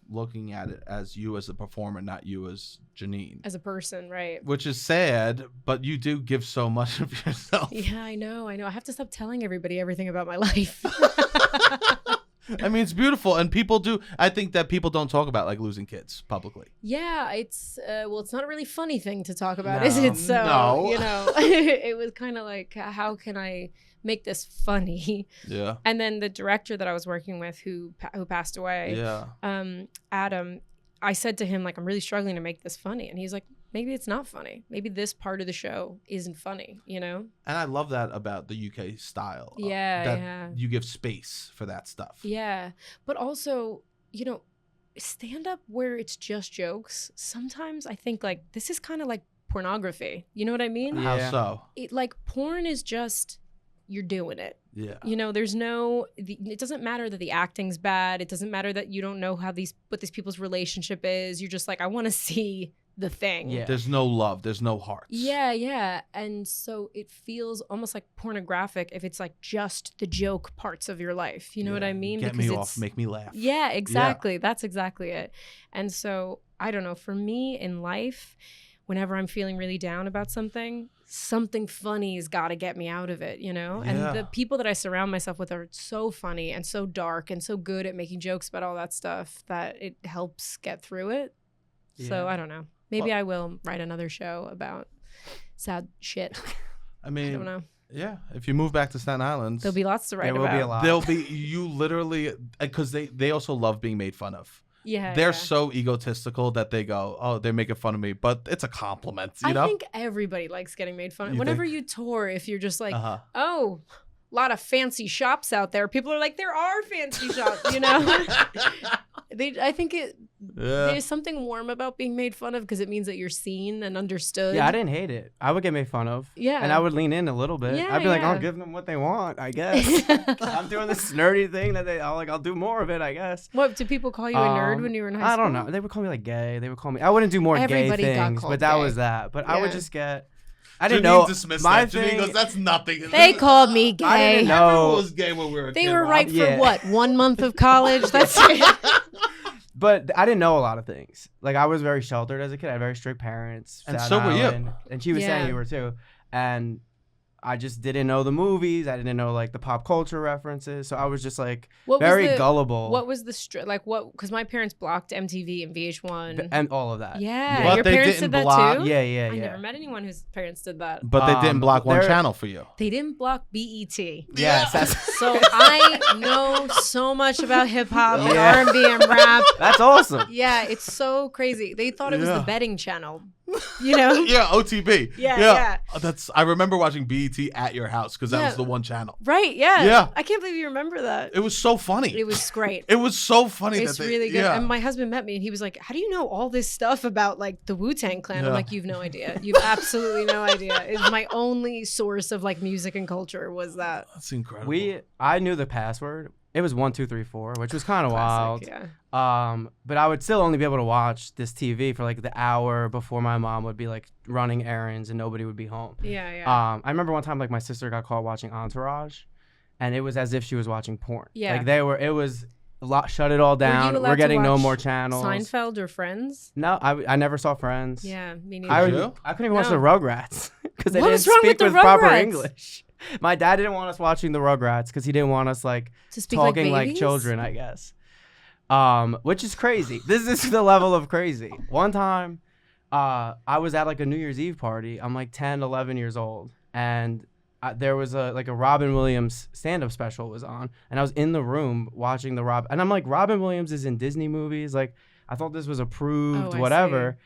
looking at it as you as a performer, not you as Janine. As a person, right. Which is sad, but you do give so much of yourself. Yeah, I know. I have to stop telling everybody everything about my life. I mean, it's beautiful, and people do. I think that people don't talk about like losing kids publicly. Yeah, it's it's not a really funny thing to talk about, is it? So no. It was kind of like, how can I make this funny? Yeah. And then the director that I was working with, who passed away, Adam, I said to him like, I'm really struggling to make this funny, and he's like, maybe it's not funny. Maybe this part of the show isn't funny, And I love that about the UK style. Yeah, you give space for that stuff. Yeah. But also, stand up where it's just jokes. Sometimes I think like this is kind of like pornography. You know what I mean? How so? Like porn is just, you're doing it. Yeah. There's it doesn't matter that the acting's bad. It doesn't matter that you don't know what these people's relationship is. You're just like, I want to see the thing. Yeah. There's no love. There's no hearts. Yeah. And so it feels almost like pornographic if it's like just the joke parts of your life. You know what I mean? Get me off, make me laugh. Yeah, exactly. Yeah. That's exactly it. And so, I don't know, for me in life, whenever I'm feeling really down about something funny's got to get me out of it, Yeah. And the people that I surround myself with are so funny and so dark and so good at making jokes about all that stuff that it helps get through it. Yeah. So I don't know. Maybe I will write another show about sad shit. I mean, I don't know. Yeah, if you move back to Staten Island, there'll be lots to write about. There will be a lot. There'll be, you literally, because they also love being made fun of. Yeah, they're so egotistical that they go, oh, they're making fun of me, but it's a compliment, you know? I think everybody likes getting made fun of. Whenever you tour, if you're just like, oh, a lot of fancy shops out there, people are like, there are fancy shops, I think there's something warm about being made fun of because it means that you're seen and understood. Yeah, I didn't hate it. I would get made fun of. Yeah. And I would lean in a little bit. Yeah, I'd be like, I'll give them what they want, I guess. I'm doing this nerdy thing that I'll do more of it, I guess. What, did people call you a nerd when you were in high school? I don't know. They would call me like gay. They would call me, I wouldn't do more Everybody gay things, got but that gay. was that. But I would just get, I Janine didn't know. Dismissed my that. thing, Janine goes, that's nothing. They called me gay. I didn't know. Everyone was gay when we were a They kid, were Rob. right for what? 1 month of college? That's it. But I didn't know a lot of things. Like, I was very sheltered as a kid. I had very strict parents. And Staten so were you. Island, and she was saying you were too. And I just didn't know the movies. I didn't know like the pop culture references. So I was just like What was very the- gullible. What was the like what? Because my parents blocked MTV and VH1 and all of that. Yeah, But your they parents didn't did that block- too. Yeah. I never met anyone whose parents did that. But they didn't block one they're- channel for you. They didn't block BET. Yes, that's So I know so much about hip hop and Yeah. R&B and rap. that's awesome. Yeah, it's so crazy. They thought it was Yeah. the betting channel. You know? Yeah, OTB. Yeah. I remember watching BET at your house because that Yeah. was the one channel. Right, yeah. Yeah. I can't believe you remember that. It was so funny. It was great. It was so funny. It's that they, really good. Yeah. And my husband met me and he was like, how do you know all this stuff about like the Wu-Tang Clan? Yeah. I'm like, you've no idea. You've absolutely no idea. It's my only source of like music and culture was that. That's incredible. I knew the password. It was 1 2 3 4, which was kind of wild. Classic, yeah. But I would still only be able to watch this TV for like the hour before my mom would be like running errands and nobody would be home. Yeah. I remember one time like my sister got caught watching Entourage, and it was as if she was watching porn. Yeah. Like it was a lot. Shut it all down. allowed We're to getting no watch more channels. Seinfeld or Friends? No, I never saw Friends. Yeah, me I neither. couldn't even watch No. the Rugrats because they What didn't was wrong with speak the with proper Rugrats? English. My dad didn't want us watching the Rugrats because he didn't want us like To speak talking like babies? children, I guess. Which is crazy. This is the level of crazy. One time, I was at like a New Year's Eve party. I'm like 10, 11 years old, and there was a Robin Williams stand-up special was on, and I was in the room watching and I'm like, Robin Williams is in Disney movies. Like, I thought this was approved, Oh, I whatever.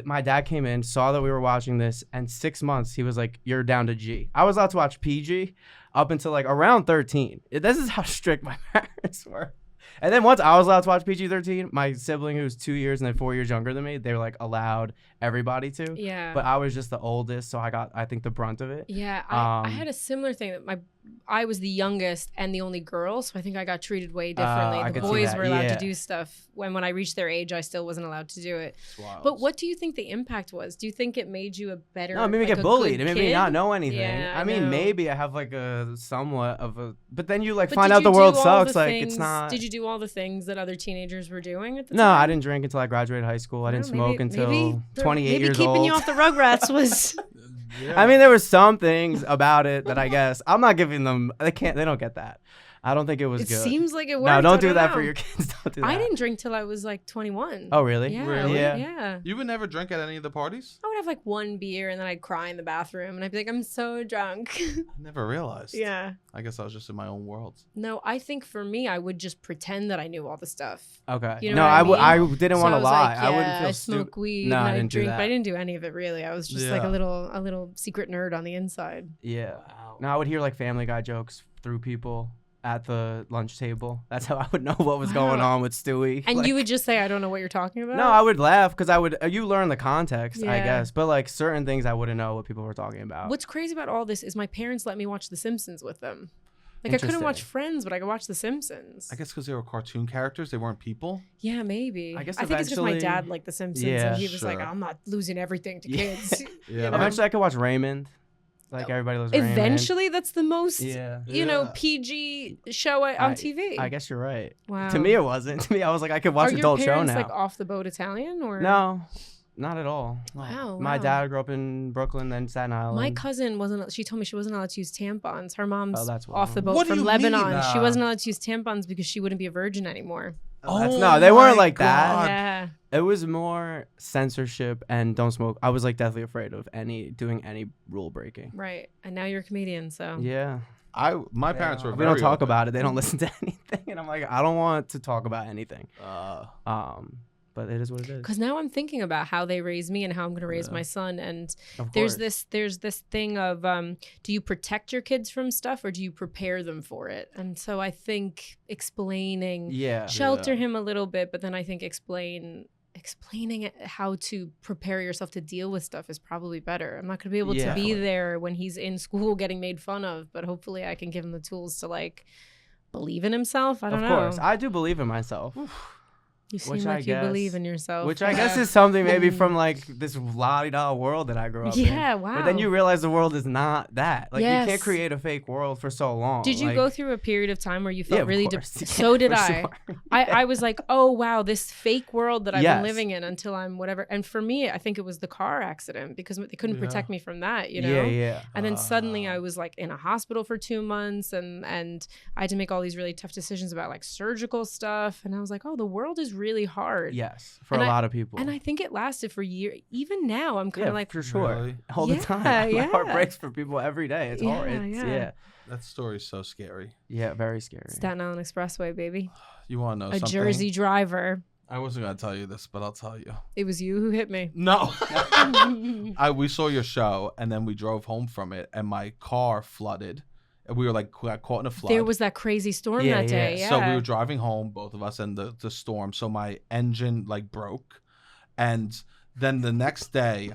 My dad came in, saw that we were watching this, and 6 months he was like, "You're down to G." I was allowed to watch PG up until like around 13. This is how strict my parents were. And then once I was allowed to watch PG-13, my sibling who was 2 years and then 4 years younger than me, they were like allowed everybody to. Yeah. But I was just the oldest, so I got, I think, the brunt of it. Yeah, I Um, had a similar thing that I was the youngest and the only girl, so I think I got treated way differently. I The could see boys that, were allowed yeah. to do stuff. When I reached their age, I still wasn't allowed to do it. It's wild. But what do you think the impact was? Do you think it made you a better? No, it made me like, get a bullied. good It made me kid? not know anything. Yeah, I I mean, know. maybe I have like a somewhat of a, but then you like But find did out the you world do all sucks. the Like things- it's not. Did you do all the things that other teenagers were doing at the No, time? I didn't drink until I graduated high school. I didn't Well, smoke until 28 maybe years keeping old. you off the Rugrats was. Yeah. I mean, there were some things about it that I guess I'm not giving them. They don't get that. I don't think it was It good. seems like it worked. No, don't I do that for know. your kids. Don't do that. I didn't drink till I was like 21. Oh, really? Yeah, Really? yeah. You would never drink at any of the parties? I would have like one beer and then I'd cry in the bathroom and I'd be like, I'm so drunk. I never realized. Yeah. I guess I was just in my own world. No, I think for me, I would just pretend that I knew all the stuff. Okay. You know no, what I I mean? didn't So want I to was lie. like, I wouldn't yeah, feel I smoke stupid. weed No, and I I didn't do drink, that. but I didn't do any of it really. I was just like Yeah. a little secret nerd on the inside. Yeah. No, I would hear like Family Guy jokes through people at the lunch table. That's how I would know what was going Wow. on with Stewie. And Like- you would just say, I don't know what you're talking about? No, I would laugh because I would. You learn the context, I Yeah. guess. But like certain things, I wouldn't know what people were talking about. What's crazy about all this is my parents let me watch The Simpsons with them. Like I couldn't watch Interesting. Friends, but I could watch The Simpsons. I guess because they were cartoon characters, they weren't people. Yeah, maybe. I guess think it's just my eventually- dad liked The Simpsons, Yeah, and he was like, sure. "I'm not losing everything to Yeah. kids." Yeah. You know? Eventually, I could watch Raymond. Like everybody loves Raymond. Eventually, that's the most, Yeah. you know, Yeah. PG show on TV. I guess you're right. Wow. To me, it wasn't. To me, I was like, I could watch Are adult your show parents now. like off the boat Italian or No, not at all. Wow. My wow. dad grew up in Brooklyn, then Staten Island. My cousin wasn't. She told me she wasn't allowed to use tampons. Her mom's Oh, that's off the wild. boat What do from you Lebanon. mean? She Nah. wasn't allowed to use tampons because she wouldn't be a virgin anymore. No, they weren't like that. God. Yeah. It was more censorship and don't smoke. I was like deathly afraid of doing any rule breaking. Right. And now you're a comedian, so. Yeah. My parents were We very don't talk open. about it. They don't listen to anything, and I'm like, I don't want to talk about anything. But it is what it is. Because now I'm thinking about how they raise me and how I'm going to raise Yeah. my son, and Of there's course. this thing of do you protect your kids from stuff or do you prepare them for it? And so I think explaining, Yeah. shelter Yeah. him a little bit, but then I think explaining how to prepare yourself to deal with stuff is probably better. I'm not going to be able Yeah. to be there when he's in school getting made fun of, but hopefully I can give him the tools to like believe in himself. I don't Of know. course. I do believe in myself. You seem Which like you believe in yourself. Which I guess is something maybe from like this la-di-da world that I grew up in. Yeah, wow. But then you realize the world is not that. Like Yes. you can't create a fake world for so long. Did you like, go through a period of time where you felt Yeah, of really course. so did For I. sure. I was like, oh wow, this fake world that I've been Yes. living in until I'm whatever. And for me, I think it was the car accident because they couldn't protect me from that, you know? Yeah. And then suddenly I was like in a hospital for 2 months and I had to make all these really tough decisions about like surgical stuff. And I was like, oh, the world is really hard. Yes, for And a lot of people. And I think it lasted for years. Even now, I'm kind of like, for sure. Really? All the Yeah, time. My yeah. heart breaks for people every day. It's hard. It's, Yeah. That story's so scary. Yeah, very scary. Staten Island Expressway, baby. You want to know A something? Jersey driver. I wasn't gonna tell you this, but I'll tell you. It was you who hit me. No. We saw your show, and then we drove home from it, and my car flooded. And we were like got caught in a flood. There was that crazy storm Yeah, that day. Yeah. So we were driving home, both of us, and the storm. So my engine like broke, and then the next day,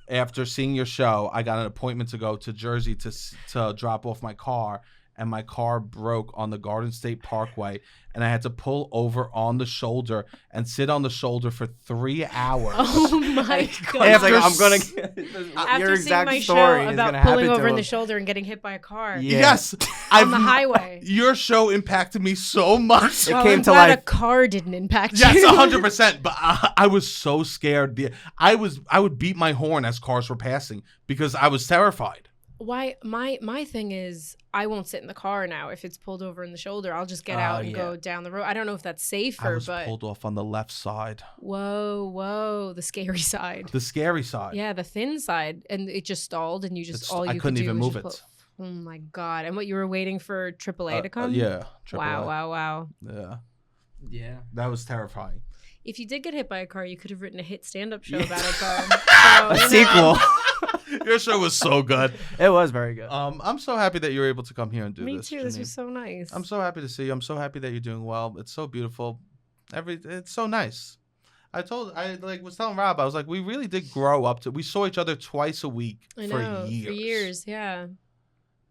after seeing your show, I got an appointment to go to Jersey to drop off my car, and my car broke on the Garden State Parkway, and I had to pull over on the shoulder and sit on the shoulder for 3 hours. Oh my god! It's like, After I'm gonna After your seeing exact my story show is about gonna pulling happen over to in the him. shoulder and getting hit by a car Yeah. Yes, on the highway. Your show impacted me so much. It Well, came I'm to glad life. a car didn't impact Yes, you. 100%. But I was so scared. I would beat my horn as cars were passing because I was terrified. Why? My thing is, I won't sit in the car now if it's pulled over in the shoulder. I'll just get out and go down the road. I don't know if that's I safer, was but pulled off on the left side, whoa, the scary side. the scary side. Yeah, the thin side, and it just stalled, and you just all you I could couldn't do even was move just it. Oh my god! And what you were waiting for AAA to come? Yeah. Wow, AAA. wow. Yeah. Yeah. That was terrifying. If you did get hit by a car, you could have written a hit stand-up show about it, though. A So, sequel. Your show was so good. It was very good. I'm so happy that you were able to come here and do Me this. too. This Janine. was so nice. I'm so happy to see you. I'm so happy that you're doing well. It's so beautiful. It's so nice. I was telling Rob, I was like, we really did grow up to. We saw each other twice a week I for know, years. for years, yeah.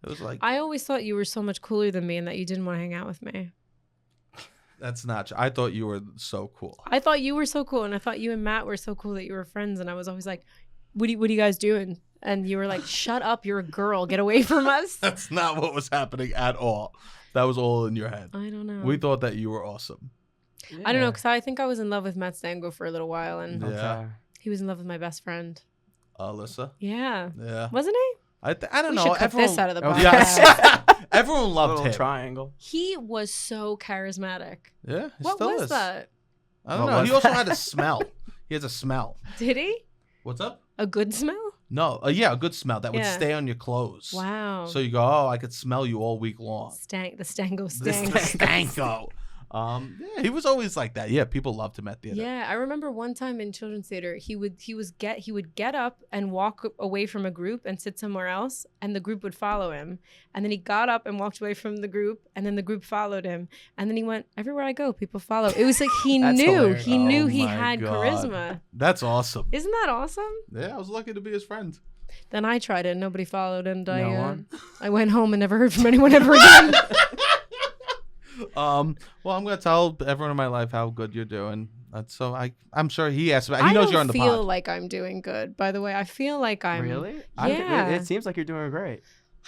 It was like I always thought you were so much cooler than me and that you didn't want to hang out with me. that's not. I thought you were so cool. I thought you were so cool, and I thought you and Matt were so cool that you were friends, and I was always like, what are you guys doing? And you were like, shut up, you're a girl. Get away from us. That's not what was happening at all. That was all in your head. I don't know. We thought that you were awesome. I don't know, because I think I was in love with Matt Stango for a little while, and Yeah. Okay. he was in love with my best friend. Alyssa. Yeah. Yeah. Wasn't he? I don't We know. should cut this out of the Oh, podcast. Yes. Everyone loved Little him. triangle. He was so charismatic. Yeah. He What still was is. that? I don't What know. was He also that? had a smell. He has a smell. Did he? What's up? A good smell? No. Yeah, a good smell that would Yeah. stay on your clothes. Wow. So you go, oh, I could smell you all week long. The Stango This stank. Stanko. Yeah, he was always like that. Yeah, people loved him at theater. Yeah, I remember one time in children's theater, he would get up and walk away from a group and sit somewhere else, and the group would follow him. And then he got up and walked away from the group, and then the group followed him. And then he went, everywhere I go, people follow. It was like he That's knew. hilarious. He knew Oh he my had God. charisma. That's awesome. Isn't that awesome? Yeah, I was lucky to be his friend. Then I tried it, and nobody followed, and No one? I went home and never heard from anyone ever again. Well, I'm gonna tell everyone in my life how good you're doing. So I'm sure he asked. He I knows don't you're on the feel pod. like I'm doing good. By the way, I feel like I'm Really? Yeah. It seems like you're doing great.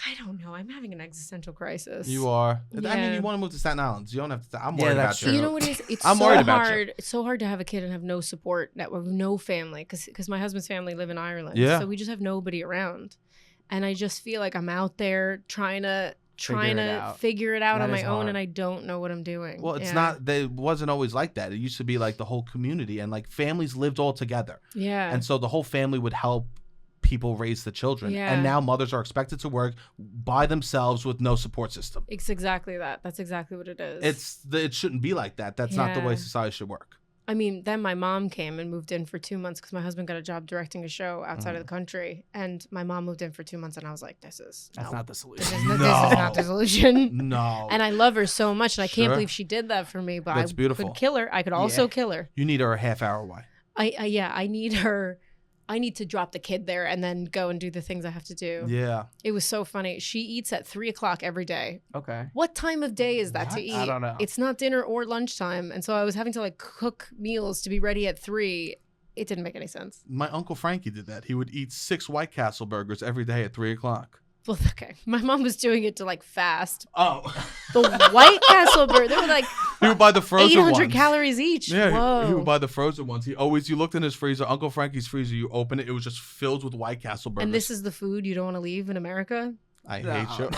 I don't know. I'm having an existential crisis. You are. I mean, Yeah. you want to move to Staten Island. So you don't have to. I'm Yeah, worried that's about you. You know what it is? It's I'm so worried about you. hard. It's so hard to have a kid and have no support network, no family, because my husband's family live in Ireland. Yeah. So we just have nobody around, and I just feel like I'm out there trying to figure it out That on my is own, hard. and I don't know what I'm doing. Well, it's Yeah. not. It wasn't always like that. It used to be like the whole community and like families lived all together, Yeah. and so the whole family would help people raise the children. Yeah. And now mothers are expected to work by themselves with no support system. It's exactly that. That's exactly what it is. It shouldn't be like that. That's not the way Yeah. society should work. I mean, then my mom came and moved in for 2 months because my husband got a job directing a show outside of the country, and my mom moved in for 2 months, and I was like, "This is That's no. not the This solution. is, this is not the solution." No. And I love her so much, and I can't Sure. believe she did that for me. But That's I beautiful. could kill her. I could also Yeah. kill her. You need her a half hour away. I need her I need to drop the kid there and then go and do the things I have to do. Yeah. It was so funny. She eats at 3:00 every day. Okay. What time of day is that to eat? I don't know. It's not dinner or lunchtime. And so I was having to like cook meals to be ready at 3. It didn't make any sense. My Uncle Frankie did that. He would eat 6 White Castle burgers every day at 3:00. Well, okay. My mom was doing it to like fast. Oh. The White Castle burger, they were like He would buy the frozen 800 ones. calories each. Yeah, Whoa. he would buy the frozen ones. You looked in his freezer, Uncle Frankie's freezer, you open it, it was just filled with White Castle burgers. And this is the food you don't want to leave in America? I hate you.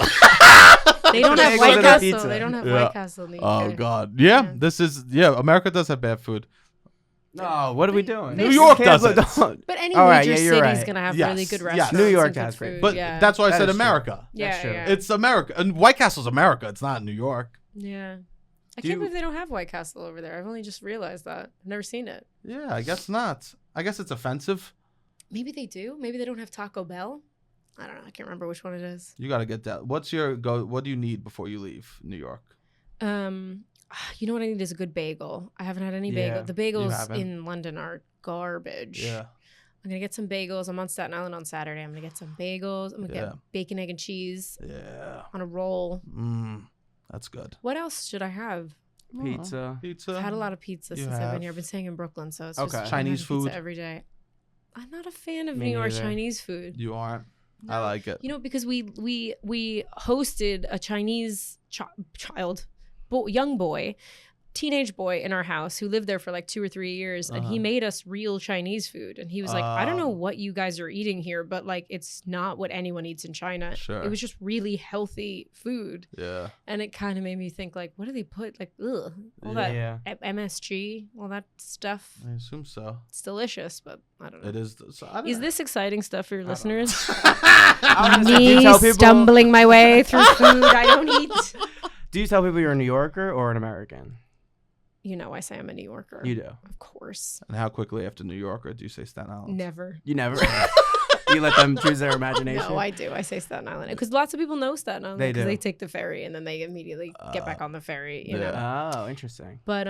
They don't have Bagels White and Castle. pizza. They don't have Yeah. White Castle in the Oh, UK. God. Yeah. America does have bad food. No, what are we doing? New York does it. But any All right, major yeah, you're city's right. going to have Yes, really good yes. restaurants. New York and good has great food. But yeah. that's why I That said is true. America. Yeah, That's true. yeah. It's America. And White Castle's America. It's not New York. Yeah. I Do can't you- believe they don't have White Castle over there. I've only just realized that. I've never seen it. Yeah, I guess not. I guess it's offensive. Maybe they do. Maybe they don't have Taco Bell. I don't know. I can't remember which one it is. You got to get that. What's your go? What do you need before you leave New York? You know what I need is a good bagel. I haven't had any Yeah, bagel. The you bagels haven't. in London are garbage. Yeah. I'm gonna get some bagels. I'm on Staten Island on Saturday. I'm gonna get some bagels. I'm gonna Yeah. get bacon, egg, and cheese Yeah. on a roll. That's good. What else should I have? Pizza. Pizza. I've had a lot of pizza You since I've have. been here. I've been staying in Brooklyn, so it's Okay. just Chinese I'm having pizza food? every day. I'm not a fan of Me New York neither. Chinese food. You aren't. I No. like it. You know, because we hosted a Chinese young boy, teenage boy in our house who lived there for like 2 or 3 years, and he Uh-huh. made us real Chinese food. And he was like, I don't know Oh. what you guys are eating here, but like it's not what anyone eats in China. Sure. It was just really healthy food, Yeah. and it kind of made me think like, what do they put like all Yeah. that Yeah. MSG, all that stuff. I assume so. It's delicious, but I don't know. It is. So I don't Is know. this exciting stuff for your don't listeners? Do Me you tell people- stumbling my way through food I don't eat. Do you tell people you're a New Yorker or an American? You know, I say I'm a New Yorker. You do. Of course. And how quickly after New York, or do you say Staten Island? Never. You never. You let them choose their imagination. No, I do. I say Staten Island because lots of people know Staten Island They because do. they take the ferry and then they immediately get back on the ferry. You know. yeah. Oh, interesting. But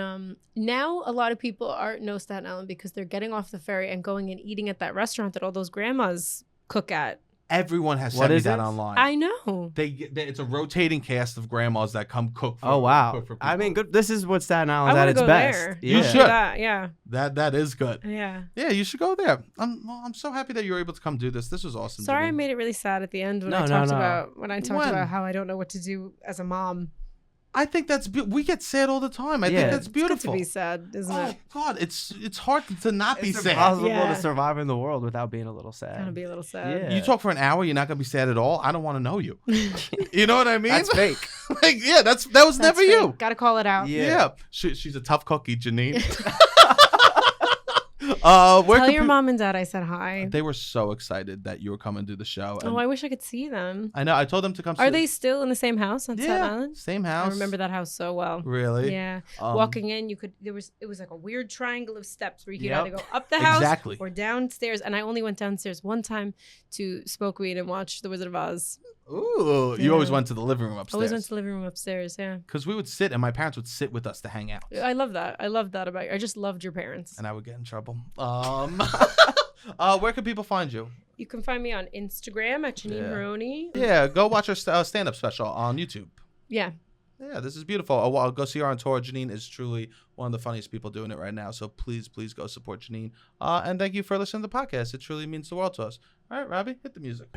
now a lot of people know Staten Island because they're getting off the ferry and going and eating at that restaurant that all those grandmas cook at. Everyone has What sent me is that it? online. I know. It's a rotating cast of grandmas that come cook. For, Oh wow. cook for I people. mean, good. This is what Staten I Island's want at to its go best. there. You Yeah. should. That, yeah. that is good. Yeah. Yeah, you should go there. I'm so happy that you were able to come do this. This was awesome. Sorry, I Janine. made it really sad at the end when No, I no, talked no. about When? about how I don't know what to do as a mom. I think that's we get sad all the time. I Yeah. think that's It's beautiful. good to be sad, isn't Oh it? God, it's hard to not be It's sad. impossible Yeah. to survive in the world without being a little sad. Gonna be a little sad. Yeah. You talk for an hour, you're not gonna be sad at all. I don't want to know you. You know what I mean? That's fake. Like, yeah, that was never you. Got to call it out. Yeah. Yeah, she's a tough cookie, Janine. Where Tell can your pe- mom and dad I said hi. They were so excited that you were coming to the show. And Oh, I wish I could see them. I know. I told them to come. Are they still in the same house on Staten Yeah, Island? same house. I remember that house so well. Really? Yeah. Walking in, it was like a weird triangle of steps where you could Yep. either go up the house Exactly. or downstairs. And I only went downstairs one time to smoke weed and watch The Wizard of Oz. Ooh, you Yeah. always went to the living room Always upstairs. went to the living room upstairs. Yeah. Because we would sit, and my parents would sit with us to hang out, I love that. I love that about you. I just loved your parents. and I would get in trouble. Where can people find you? You can find me on Instagram at Janine Yeah. Harouni. Yeah, go watch her stand-up special on YouTube. Yeah. Yeah, this is beautiful. I'll go see her on tour. Janine is truly one of the funniest people doing it right now. So please, please go support Janine. And thank you for listening to the podcast. It truly means the world to us. All right, Robbie, hit the music.